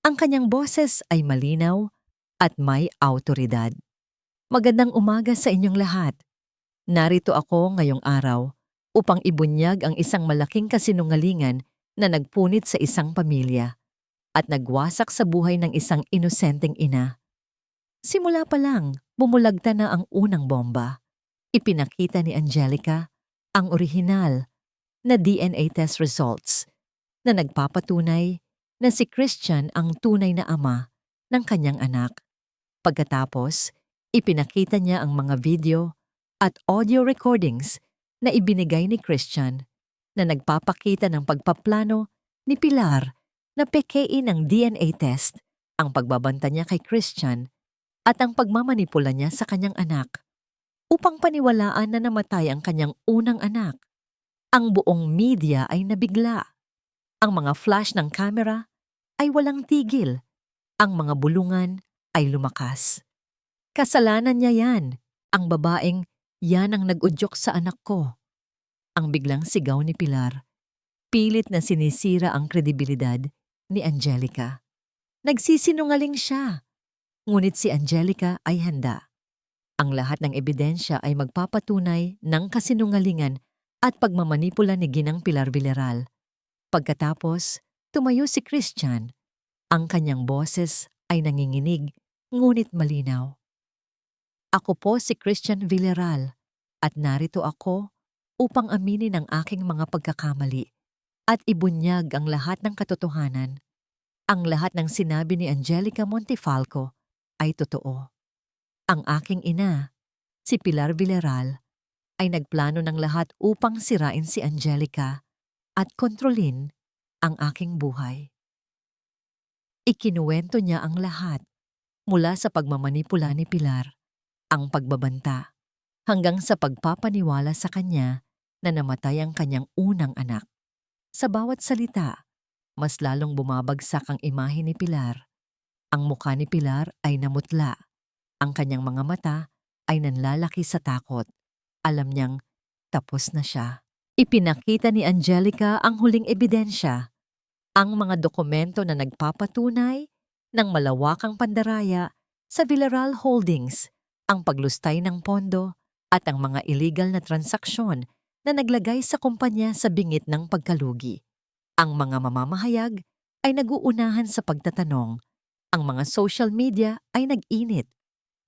Ang kanyang boses ay malinaw at may awtoridad. Magandang umaga sa inyong lahat. Narito ako ngayong araw upang ibunyag ang isang malaking kasinungalingan na nagpunit sa isang pamilya at nagwasak sa buhay ng isang inosenteng ina. Simula pa lang, bumulagta na ang unang bomba. Ipinakita ni Angelica ang orihinal na DNA test results na nagpapatunay na si Christian ang tunay na ama ng kanyang anak. Pagkatapos, ipinakita niya ang mga video at audio recordings na ibinigay ni Christian na nagpapakita ng pagpaplano ni Pilar na pekein ng DNA test ang pagbabanta niya kay Christian at ang pagmamanipula niya sa kanyang anak upang paniwalaan na namatay ang kanyang unang anak. Ang buong media ay nabigla. Ang mga flash ng kamera ay walang tigil. Ang mga bulungan ay lumakas. Kasalanan niya yan. Ang babaeng, yan ang nag-udyok sa anak ko. Ang biglang sigaw ni Pilar. Pilit na sinisira ang kredibilidad ni Angelica. Nagsisinungaling siya. Ngunit si Angelica ay handa. Ang lahat ng ebidensya ay magpapatunay ng kasinungalingan at pagmamanipula ni Ginang Pilar Villaral. Pagkatapos, tumayo si Christian. Ang kanyang boses ay nanginginig, ngunit malinaw. Ako po si Christian Villaral at narito ako upang aminin ang aking mga pagkakamali at ibunyag ang lahat ng katotohanan. Ang lahat ng sinabi ni Angelica Montefalco ay totoo. Ang aking ina, si Pilar Villaral, ay nagplano ng lahat upang sirain si Angelica at kontrolin ang aking buhay. Ikinuwento niya ang lahat mula sa pagmamanipula ni Pilar, ang pagbabanta, hanggang sa pagpapaniwala sa kanya na namatay ang kanyang unang anak. Sa bawat salita, mas lalong bumabagsak ang imahe ni Pilar. Ang mukha ni Pilar ay namutla. Ang kanyang mga mata ay nanlalaki sa takot. Alam niyang tapos na siya. Ipinakita ni Angelica ang huling ebidensya, ang mga dokumento na nagpapatunay ng malawakang pandaraya sa Villaral Holdings, ang paglustay ng pondo at ang mga illegal na transaksyon na naglagay sa kumpanya sa bingit ng pagkalugi. Ang mga mamamahayag ay naguunahan sa pagtatanong. Ang mga social media ay nag-init.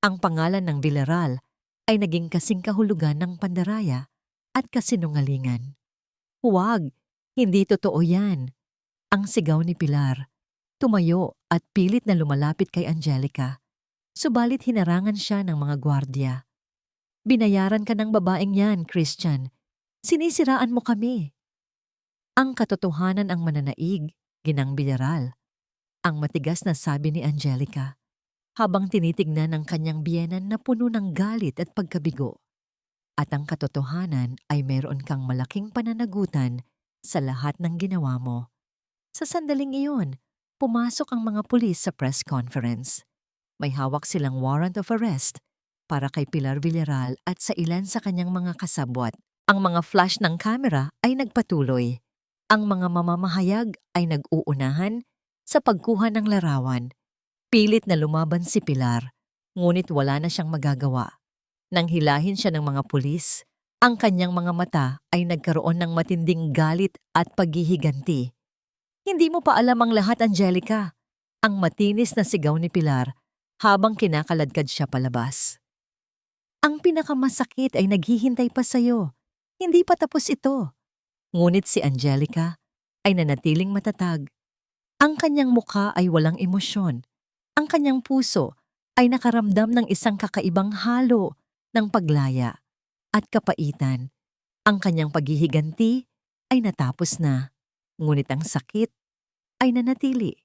Ang pangalan ng Villaral ay naging kasing kahulugan ng pandaraya at kasinungalingan. Huwag, hindi totoo yan. Ang sigaw ni Pilar. Tumayo at pilit na lumalapit kay Angelica. Subalit hinarangan siya ng mga gwardya. Binayaran ka ng babaeng yan, Christian. Sinisiraan mo kami. Ang katotohanan ang mananaig, Ginang Villaral. Ang matigas na sabi ni Angelica, habang tinitignan ng kanyang biyenan na puno ng galit at pagkabigo. At ang katotohanan ay mayroon kang malaking pananagutan sa lahat ng ginawa mo. Sa sandaling iyon, pumasok ang mga pulis sa press conference. May hawak silang warrant of arrest para kay Pilar Villaral at sa ilan sa kanyang mga kasabwat. Ang mga flash ng kamera ay nagpatuloy. Ang mga mamamahayag ay nag-uunahan sa pagkuha ng larawan. Pilit na lumaban si Pilar, ngunit wala na siyang magagawa. Nang hilahin siya ng mga pulis, ang kanyang mga mata ay nagkaroon ng matinding galit at paghihiganti. Hindi mo pa alam ang lahat, Angelica. Ang matinis na sigaw ni Pilar habang kinakaladkad siya palabas. Ang pinakamasakit ay naghihintay pa sa'yo. Hindi pa tapos ito. Ngunit si Angelica ay nanatiling matatag. Ang kanyang mukha ay walang emosyon. Ang kanyang puso ay nakaramdam ng isang kakaibang halo ng paglaya at kapaitan. Ang kanyang paghihiganti ay natapos na, ngunit ang sakit ay nanatili.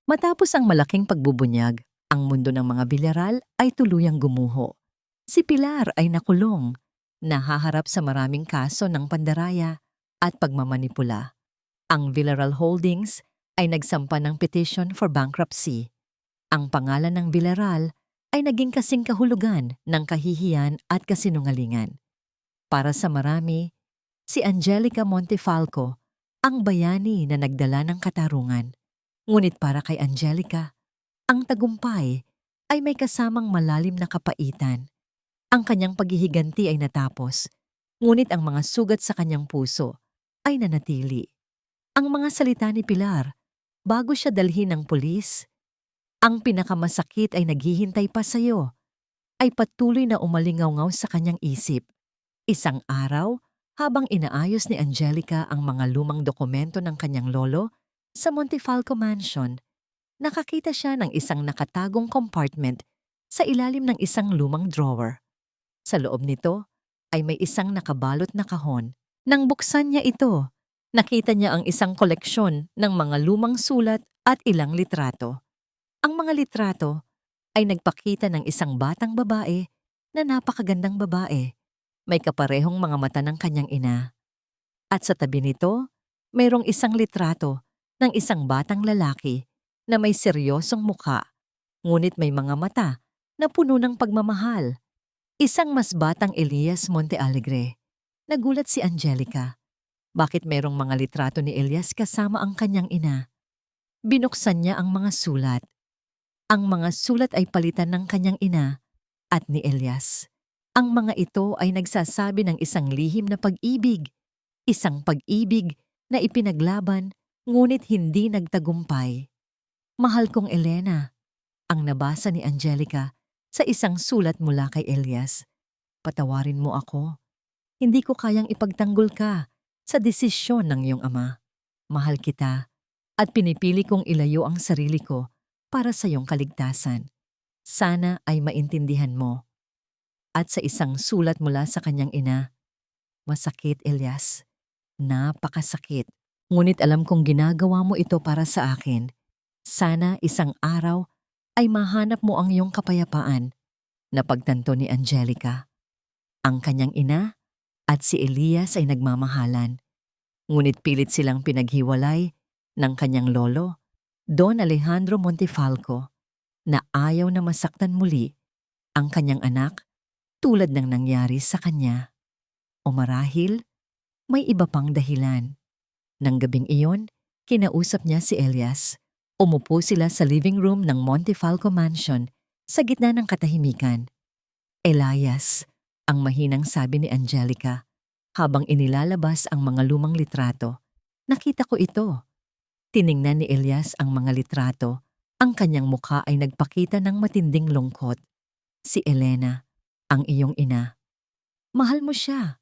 Matapos ang malaking pagbubunyag, ang mundo ng mga Villaral ay tuluyang gumuho. Si Pilar ay nakulong, nahaharap sa maraming kaso ng pandaraya at pagmamanipula. Ang Villaral Holdings ay nagsampa ng petition for bankruptcy. Ang pangalan ng Villaral ay naging kasing kahulugan ng kahihiyan at kasinungalingan. Para sa marami, si Angelica Montefalco ang bayani na nagdala ng katarungan. Ngunit para kay Angelica, ang tagumpay ay may kasamang malalim na kapaitan. Ang kanyang paghihiganti ay natapos, ngunit ang mga sugat sa kanyang puso ay nanatili. Ang mga salita ni Pilar, bago siya dalhin ng pulis, ang pinakamasakit ay naghihintay pa sa'yo, ay patuloy na umalingaw-ngaw sa kanyang isip. Isang araw, habang inaayos ni Angelica ang mga lumang dokumento ng kanyang lolo sa Montefalco Mansion, nakakita siya ng isang nakatagong compartment sa ilalim ng isang lumang drawer. Sa loob nito ay may isang nakabalot na kahon. Nang buksan niya ito, nakita niya ang isang koleksyon ng mga lumang sulat at ilang litrato. Ang mga litrato ay nagpakita ng isang batang babae na napakagandang babae. May kaparehong mga mata ng kanyang ina. At sa tabi nito, mayroong isang litrato ng isang batang lalaki na may seryosong mukha, ngunit may mga mata na puno ng pagmamahal. Isang mas batang Elias Montealegre. Nagulat si Angelica. Bakit mayroong mga litrato ni Elias kasama ang kanyang ina? Binuksan niya ang mga sulat. Ang mga sulat ay palitan ng kanyang ina at ni Elias. Ang mga ito ay nagsasabi ng isang lihim na pag-ibig. Isang pag-ibig na ipinaglaban ngunit hindi nagtagumpay. Mahal kong Elena, ang nabasa ni Angelica sa isang sulat mula kay Elias. Patawarin mo ako. Hindi ko kayang ipagtanggol ka sa desisyon ng iyong ama. Mahal kita at pinipili kong ilayo ang sarili ko para sa iyong kaligtasan. Sana ay maintindihan mo. At sa isang sulat mula sa kanyang ina, masakit, Elias. Napakasakit. Ngunit alam kong ginagawa mo ito para sa akin. Sana isang araw ay mahanap mo ang iyong kapayapaan. Napagtanto ni Angelica. Ang kanyang ina at si Elias ay nagmamahalan. Ngunit pilit silang pinaghiwalay ng kanyang lolo, Don Alejandro Montefalco, na ayaw na masaktan muli ang kanyang anak tulad ng nangyari sa kanya. O marahil, may iba pang dahilan. Nang gabing iyon, kinausap niya si Elias. Umupo sila sa living room ng Montefalco Mansion sa gitna ng katahimikan. Elias, ang mahinang sabi ni Angelica, habang inilalabas ang mga lumang litrato. Nakita ko ito. Tiningnan ni Elias ang mga litrato. Ang kanyang mukha ay nagpakita ng matinding lungkot. Si Elena, ang iyong ina. Mahal mo siya,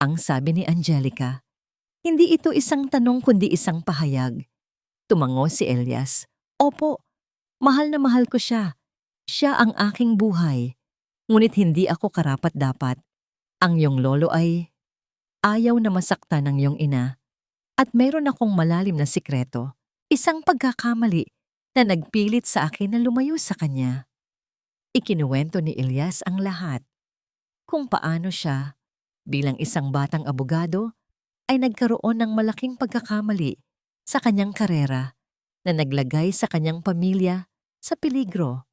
ang sabi ni Angelica. Hindi ito isang tanong kundi isang pahayag. Tumango si Elias. Opo, mahal na mahal ko siya. Siya ang aking buhay. Ngunit hindi ako karapat-dapat. Ang iyong lolo ay ayaw na masaktan ng iyong ina. At mayroon akong malalim na sikreto. Isang pagkakamali na nagpilit sa akin na lumayo sa kanya. Ikinuwento ni Elias ang lahat. Kung paano siya, bilang isang batang abogado, ay nagkaroon ng malaking pagkakamali sa kanyang karera na naglagay sa kanyang pamilya sa peligro.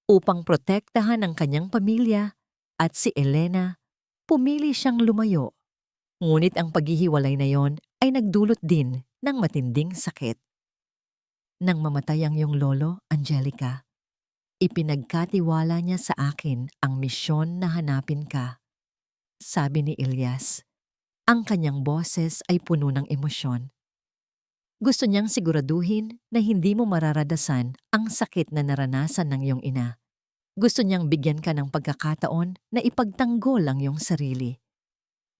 Upang protektahan ang kanyang pamilya at si Elena, pumili siyang lumayo. Ngunit ang paghihiwalay na yon ay nagdulot din ng matinding sakit. Nang mamatay ang iyong lolo, Angelica, ipinagkatiwala niya sa akin ang misyon na hanapin ka. Sabi ni Elias, ang kanyang boses ay puno ng emosyon. Gusto niyang siguraduhin na hindi mo mararadasan ang sakit na naranasan ng iyong ina. Gusto niyang bigyan ka ng pagkakataon na ipagtanggol ang iyong sarili.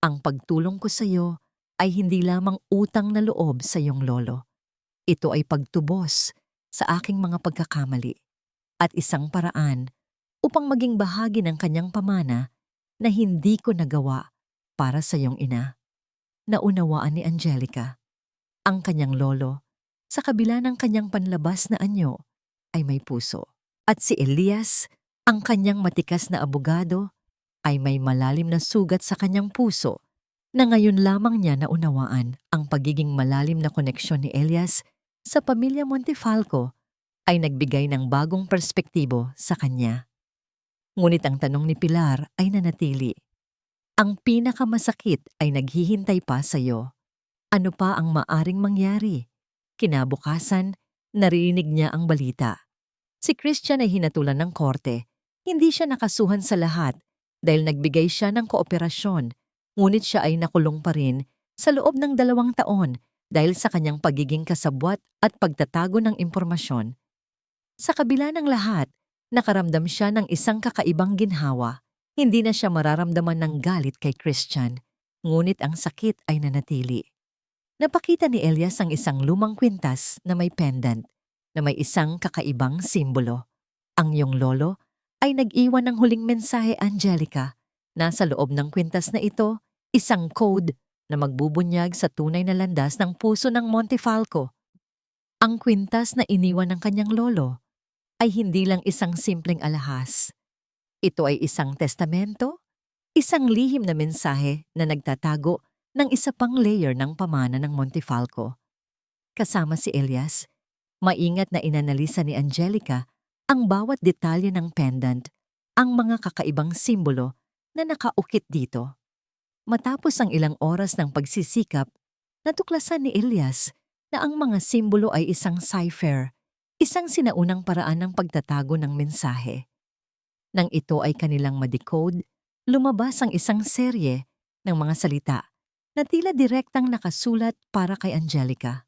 Ang pagtulong ko sa iyo ay hindi lamang utang na loob sa iyong lolo. Ito ay pagtubos sa aking mga pagkakamali at isang paraan upang maging bahagi ng kanyang pamana na hindi ko nagawa para sa iyong ina. Naunawaan ni Angelica. Ang kanyang lolo, sa kabila ng kanyang panlabas na anyo, ay may puso. At si Elias, ang kanyang matikas na abogado, ay may malalim na sugat sa kanyang puso na ngayon lamang niya naunawaan. Ang pagiging malalim na koneksyon ni Elias sa pamilya Montefalco ay nagbigay ng bagong perspektibo sa kanya. Ngunit ang tanong ni Pilar ay nanatili. Ang pinakamasakit ay naghihintay pa sa iyo. Ano pa ang maaring mangyari? Kinabukasan, narinig niya ang balita. Si Christian ay hinatulan ng korte. Hindi siya nakasuhan sa lahat dahil nagbigay siya ng kooperasyon. Ngunit siya ay nakulong pa rin sa loob ng 2 taon dahil sa kanyang pagiging kasabwat at pagtatago ng impormasyon. Sa kabila ng lahat, nakaramdam siya ng isang kakaibang ginhawa. Hindi na siya mararamdaman ng galit kay Christian, ngunit ang sakit ay nanatili. Napakita ni Elias ang isang lumang kwintas na may pendant na may isang kakaibang simbolo. Ang iyong lolo ay nag-iwan ng huling mensahe, Angelica, Nasa loob ng kwintas na ito, isang code na magbubunyag sa tunay na landas ng puso ng Montefalco. Ang kwintas na iniwan ng kanyang lolo ay hindi lang isang simpleng alahas. Ito ay isang testamento, isang lihim na mensahe na nagtatago ng isa pang layer ng pamana ng Montefalco. Kasama si Elias, maingat na inanalisa ni Angelica ang bawat detalye ng pendant, ang mga kakaibang simbolo na nakaukit dito. Matapos ang ilang oras ng pagsisikap, natuklasan ni Elias na ang mga simbolo ay isang cipher, isang sinaunang paraan ng pagtatago ng mensahe. Nang ito ay kanilang ma-decode, lumabas ang isang serye ng mga salita na tila direktang nakasulat para kay Angelica.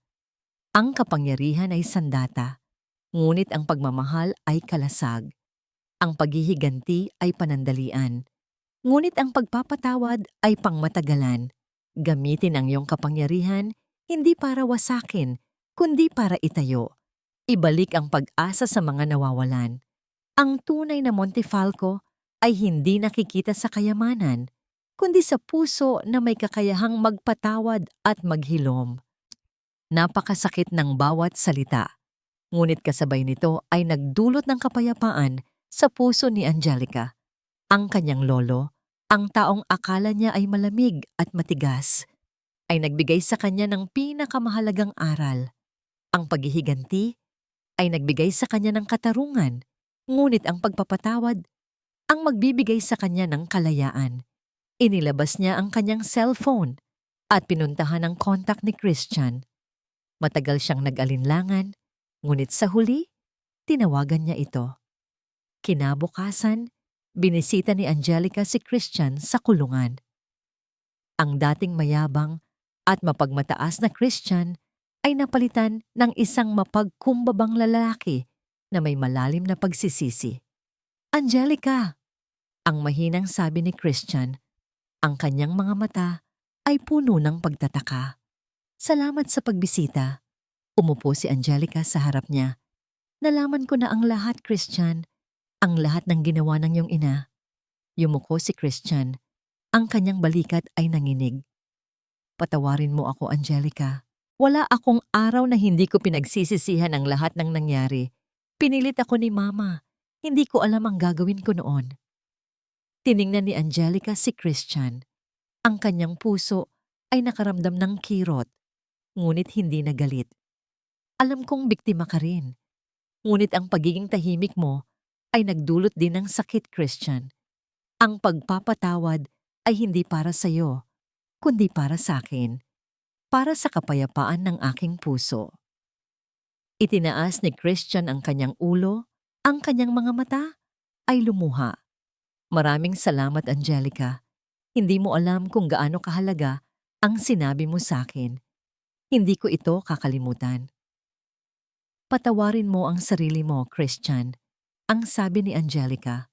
Ang kapangyarihan ay sandata, ngunit ang pagmamahal ay kalasag. Ang paghihiganti ay panandalian, ngunit ang pagpapatawad ay pangmatagalan. Gamitin ang iyong kapangyarihan hindi para wasakin, kundi para itayo. Ibalik ang pag-asa sa mga nawawalan. Ang tunay na Montefalco ay hindi nakikita sa kayamanan, kundi sa puso na may kakayahang magpatawad at maghilom. Napakasakit ng bawat salita, ngunit kasabay nito ay nagdulot ng kapayapaan sa puso ni Angelica. Ang kanyang lolo, ang taong akala niya ay malamig at matigas, ay nagbigay sa kanya ng pinakamahalagang aral. Ang paghihiganti ay nagbigay sa kanya ng katarungan, ngunit ang pagpapatawad ang magbibigay sa kanya ng kalayaan. Inilabas niya ang kanyang cellphone at pinuntahan ang kontak ni Christian. Matagal siyang nag-alinlangan, ngunit sa huli, tinawagan niya ito. Kinabukasan, binisita ni Angelica si Christian sa kulungan. Ang dating mayabang at mapagmataas na Christian ay napalitan ng isang mapagkumbabang lalaki na may malalim na pagsisisi. Angelica! Ang mahinang sabi ni Christian, ang kanyang mga mata ay puno ng pagtataka. Salamat sa pagbisita. Umupo si Angelica sa harap niya. Nalaman ko na ang lahat, Christian. Ang lahat ng ginawa ng iyong ina. Yumuko si Christian. Ang kanyang balikat ay nanginig. Patawarin mo ako, Angelica. Wala akong araw na hindi ko pinagsisisihan ang lahat ng nangyari. Pinilit ako ni Mama. Hindi ko alam ang gagawin ko noon. Tiningnan ni Angelica si Christian. Ang kanyang puso ay nakaramdam ng kirot, ngunit hindi nagalit. Alam kong biktima ka rin. Ngunit ang pagiging tahimik mo ay nagdulot din ng sakit, Christian. Ang pagpapatawad ay hindi para sa iyo, kundi para sa akin. Para sa kapayapaan ng aking puso. Itinaas ni Christian ang kanyang ulo, ang kanyang mga mata ay lumuha. Maraming salamat, Angelica. Hindi mo alam kung gaano kahalaga ang sinabi mo sa akin. Hindi ko ito kakalimutan. Patawarin mo ang sarili mo, Christian, ang sabi ni Angelica.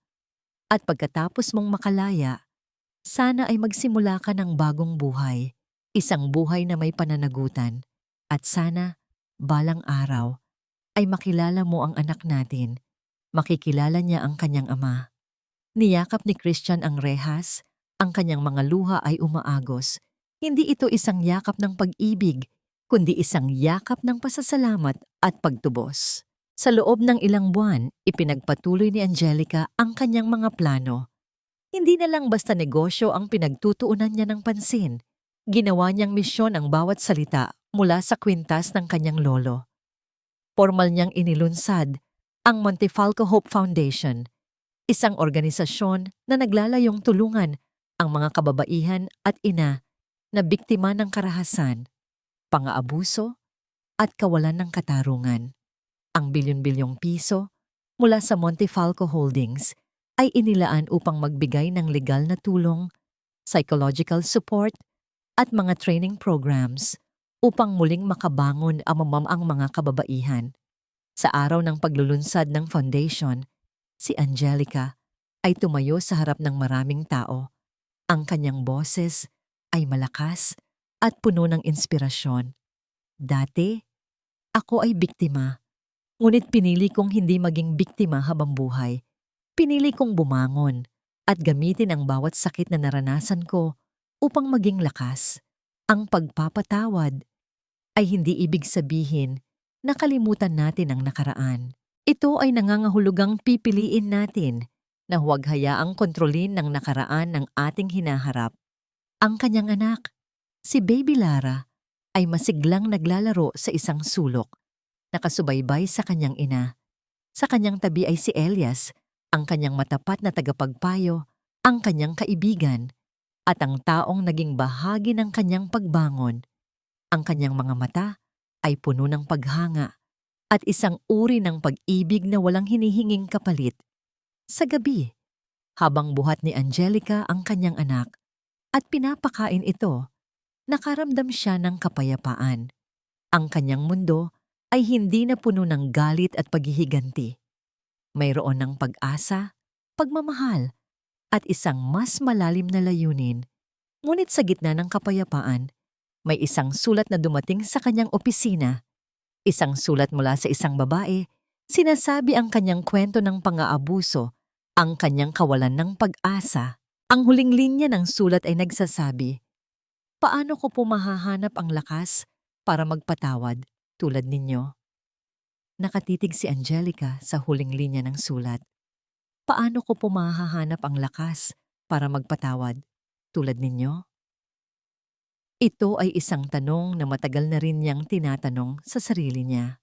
At pagkatapos mong makalaya, sana ay magsimula ka ng bagong buhay, isang buhay na may pananagutan, at sana, balang araw, ay makilala mo ang anak natin, makikilala niya ang kanyang ama. Niyakap ni Christian ang rehas, ang kanyang mga luha ay umaagos. Hindi ito isang yakap ng pag-ibig, kundi isang yakap ng pasasalamat at pagtubos. Sa loob ng ilang buwan, ipinagpatuloy ni Angelica ang kanyang mga plano. Hindi na lang basta negosyo ang pinagtutuunan niya ng pansin. Ginawa niyang misyon ang bawat salita mula sa kwintas ng kanyang lolo. Formal niyang inilunsad ang Montefalco Hope Foundation, isang organisasyon na naglalayong tulungan ang mga kababaihan at ina na biktima ng karahasan, pang-aabuso at kawalan ng katarungan. Ang bilyon-bilyong piso mula sa Montefalco Holdings ay inilaan upang magbigay ng legal na tulong, psychological support at mga training programs upang muling makabangon ang mga kababaihan. Sa araw ng paglulunsad ng foundation, si Angelica ay tumayo sa harap ng maraming tao. Ang kanyang boses ay malakas at puno ng inspirasyon. Dati, ako ay biktima, ngunit pinili kong hindi maging biktima habang buhay. Pinili kong bumangon at gamitin ang bawat sakit na naranasan ko upang maging lakas. Ang pagpapatawad ay hindi ibig sabihin na kalimutan natin ang nakaraan. Ito ay nangangahulugang pipiliin natin na huwag hayaang kontrolin ng nakaraan ng ating hinaharap. Ang kanyang anak, si Baby Lara, ay masiglang naglalaro sa isang sulok, nakasubaybay sa kanyang ina. Sa kanyang tabi ay si Elias, ang kanyang matapat na tagapagpayo, ang kanyang kaibigan, at ang taong naging bahagi ng kanyang pagbangon. Ang kanyang mga mata ay puno ng paghanga at isang uri ng pag-ibig na walang hinihinging kapalit. Sa gabi, habang buhat ni Angelica ang kanyang anak at pinapakain ito, nakaramdam siya ng kapayapaan. Ang kanyang mundo ay hindi na puno ng galit at paghihiganti. Mayroon ng pag-asa, pagmamahal, at isang mas malalim na layunin. Ngunit sa gitna ng kapayapaan, may isang sulat na dumating sa kanyang opisina. Isang sulat mula sa isang babae, sinasabi ang kanyang kwento ng pang-aabuso, ang kanyang kawalan ng pag-asa. Ang huling linya ng sulat ay nagsasabi, "Paano ko po mahahanap ang lakas para magpatawad tulad ninyo?" Nakatitig si Angelica sa huling linya ng sulat. Paano ko po mahahanap ang lakas para magpatawad tulad ninyo? Ito ay isang tanong na matagal na rin niyang tinatanong sa sarili niya.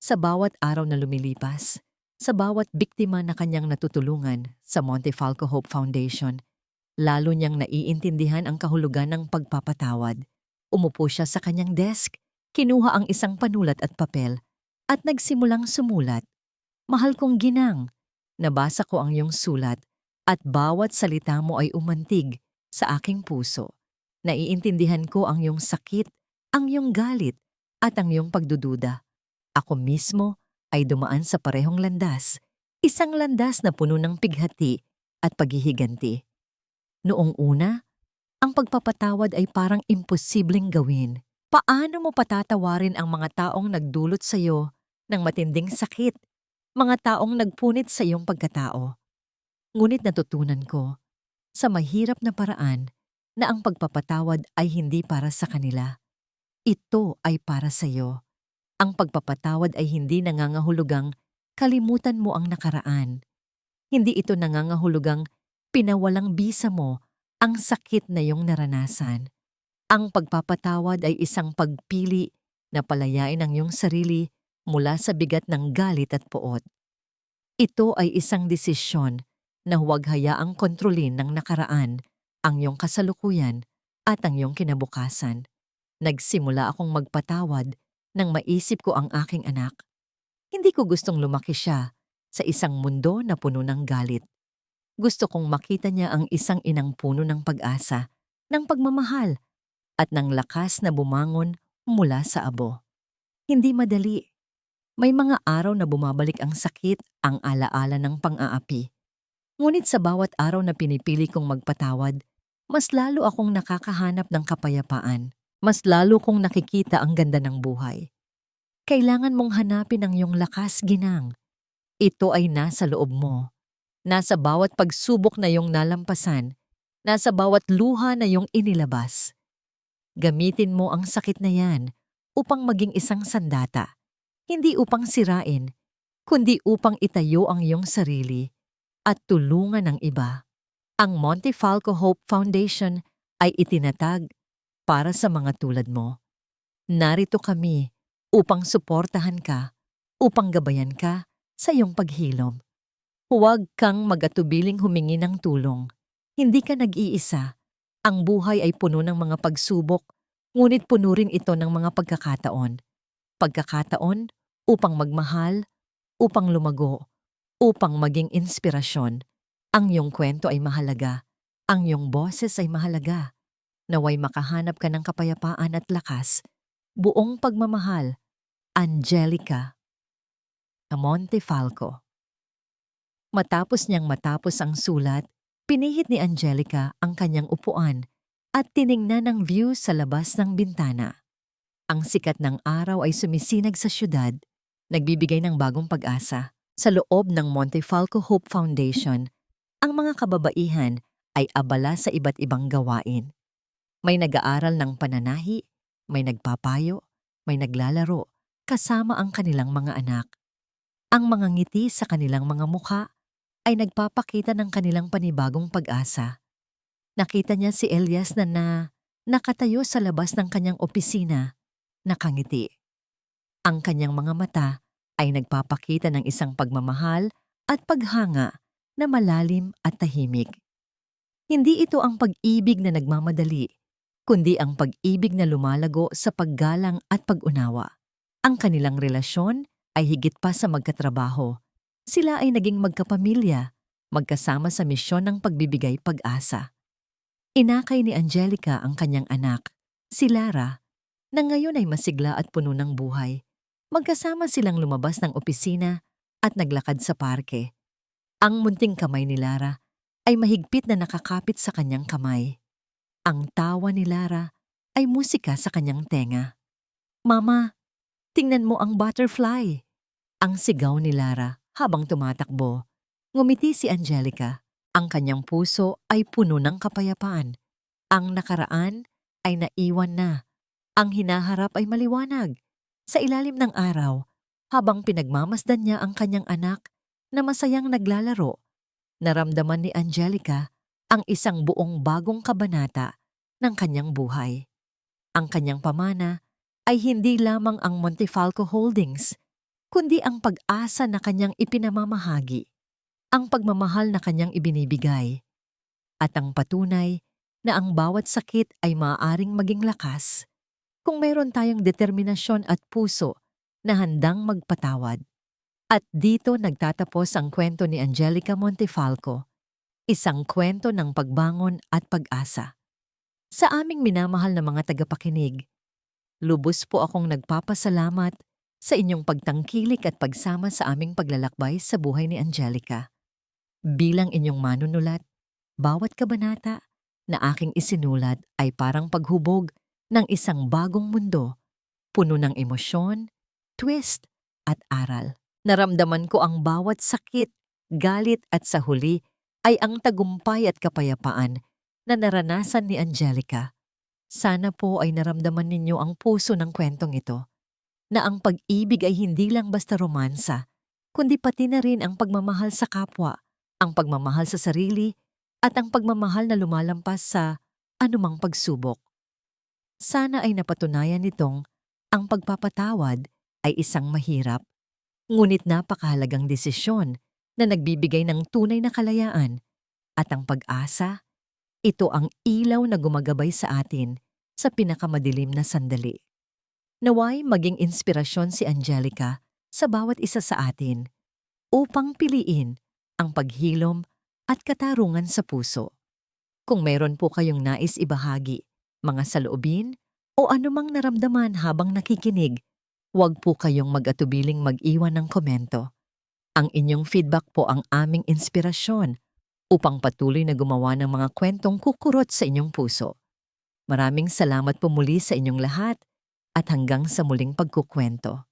Sa bawat araw na lumilipas, sa bawat biktima na kanyang natutulungan sa Montefalco Hope Foundation, lalo niyang naiintindihan ang kahulugan ng pagpapatawad. Umupo siya sa kanyang desk, kinuha ang isang panulat at papel, at nagsimulang sumulat. "Mahal kong ginang, nabasa ko ang iyong sulat at bawat salita mo ay umantig sa aking puso. Naiintindihan ko ang iyong sakit, ang iyong galit, at ang iyong pagdududa. Ako mismo ay dumaan sa parehong landas, isang landas na puno ng pighati at paghihiganti. Noong una, ang pagpapatawad ay parang imposibleng gawin. Paano mo patatawarin ang mga taong nagdulot sa iyo ng matinding sakit, mga taong nagpunit sa iyong pagkatao? Ngunit natutunan ko, sa mahirap na paraan, na ang pagpapatawad ay hindi para sa kanila. Ito ay para sa iyo. Ang pagpapatawad ay hindi nangangahulugang kalimutan mo ang nakaraan. Hindi ito nangangahulugang pinawalang bisa mo ang sakit na iyong naranasan. Ang pagpapatawad ay isang pagpili na palayain ang iyong sarili mula sa bigat ng galit at poot. Ito ay isang desisyon na huwag hayaang kontrolin ng nakaraan ang iyong kasalukuyan at ang iyong kinabukasan. Nagsimula akong magpatawad nang maisip ko ang aking anak. Hindi ko gustong lumaki siya sa isang mundo na puno ng galit. Gusto kong makita niya ang isang inang puno ng pag-asa, ng pagmamahal, at ng lakas na bumangon mula sa abo. Hindi madali. May mga araw na bumabalik ang sakit, ang alaala ng pang-aapi. Ngunit sa bawat araw na pinipili kong magpatawad, mas lalo akong nakakahanap ng kapayapaan. Mas lalo kong nakikita ang ganda ng buhay. Kailangan mong hanapin ang iyong lakas, ginang. Ito ay nasa loob mo. Nasa bawat pagsubok na iyong nalampasan. Nasa bawat luha na iyong inilabas. Gamitin mo ang sakit na yan upang maging isang sandata. Hindi upang sirain, kundi upang itayo ang iyong sarili at tulungan ng iba. Ang Montefalco Hope Foundation ay itinatag para sa mga tulad mo. Narito kami upang suportahan ka, upang gabayan ka sa iyong paghilom. Huwag kang mag-atubiling humingi ng tulong. Hindi ka nag-iisa. Ang buhay ay puno ng mga pagsubok, ngunit puno rin ito ng mga pagkakataon. Pagkakataon upang magmahal, upang lumago, upang maging inspirasyon. Ang iyong kwento ay mahalaga. Ang iyong boses ay mahalaga. Naway makahanap ka ng kapayapaan at lakas. Buong pagmamahal, Angelica Montefalco. Matapos ang sulat, pinihit ni Angelica ang kanyang upuan at tiningnan ang view sa labas ng bintana. Ang sikat ng araw ay sumisinag sa syudad, nagbibigay ng bagong pag-asa. Sa loob ng Montefalco Hope Foundation, Ang mga kababaihan ay abala sa iba't ibang gawain. May nag-aaral ng pananahi, may nagpapayo, may naglalaro, kasama ang kanilang mga anak. Ang mga ngiti sa kanilang mga mukha ay nagpapakita ng kanilang panibagong pag-asa. Nakita niya si Elias na nakatayo sa labas ng kanyang opisina, nakangiti. Ang kanyang mga mata ay nagpapakita ng isang pagmamahal at paghanga na malalim at tahimik. Hindi ito ang pag-ibig na nagmamadali, kundi ang pag-ibig na lumalago sa paggalang at pag-unawa. Ang kanilang relasyon ay higit pa sa magkatrabaho. Sila ay naging magkapamilya, magkasama sa misyon ng pagbibigay pag-asa. Inakay ni Angelica ang kanyang anak, si Lara, na ngayon ay masigla at puno ng buhay. Magkasama silang lumabas ng opisina at naglakad sa parke. Ang munting kamay ni Lara ay mahigpit na nakakapit sa kanyang kamay. Ang tawa ni Lara ay musika sa kanyang tenga. "Mama, tingnan mo ang butterfly!" Ang sigaw ni Lara habang tumatakbo. Ngumiti si Angelica. Ang kanyang puso ay puno ng kapayapaan. Ang nakaraan ay naiwan na. Ang hinaharap ay maliwanag. Sa ilalim ng araw, habang pinagmamasdan niya ang kanyang anak na masayang naglalaro, naramdaman ni Angelica ang isang buong bagong kabanata ng kanyang buhay. Ang kanyang pamana ay hindi lamang ang Montefalco Holdings, kundi ang pag-asa na kanyang ipinamamahagi, ang pagmamahal na kanyang ibinibigay, at ang patunay na ang bawat sakit ay maaaring maging lakas kung mayroon tayong determinasyon at puso na handang magpatawad. At dito nagtatapos ang kwento ni Angelica Montefalco, isang kwento ng pagbangon at pag-asa. Sa aming minamahal na mga tagapakinig, lubos po akong nagpapasalamat sa inyong pagtangkilik at pagsama sa aming paglalakbay sa buhay ni Angelica. Bilang inyong manunulat, bawat kabanata na aking isinulat ay parang paghubog ng isang bagong mundo, puno ng emosyon, twist at aral. Naramdaman ko ang bawat sakit, galit at sa huli ay ang tagumpay at kapayapaan na naranasan ni Angelica. Sana po ay naramdaman ninyo ang puso ng kwentong ito, na ang pag-ibig ay hindi lang basta romansa, kundi pati na rin ang pagmamahal sa kapwa, ang pagmamahal sa sarili, at ang pagmamahal na lumalampas sa anumang pagsubok. Sana ay napatunayan nitong ang pagpapatawad ay isang mahirap, ngunit napakahalagang desisyon na nagbibigay ng tunay na kalayaan, at ang pag-asa, ito ang ilaw na gumagabay sa atin sa pinakamadilim na sandali. Naway maging inspirasyon si Angelica sa bawat isa sa atin upang piliin ang paghilom at katarungan sa puso. Kung mayroon po kayong nais ibahagi, mga saloobin o anumang naramdaman habang nakikinig, huwag po kayong mag-atubiling mag-iwan ng komento. Ang inyong feedback po ang aming inspirasyon upang patuloy na gumawa ng mga kwentong kukurot sa inyong puso. Maraming salamat po muli sa inyong lahat at hanggang sa muling pagkukwento.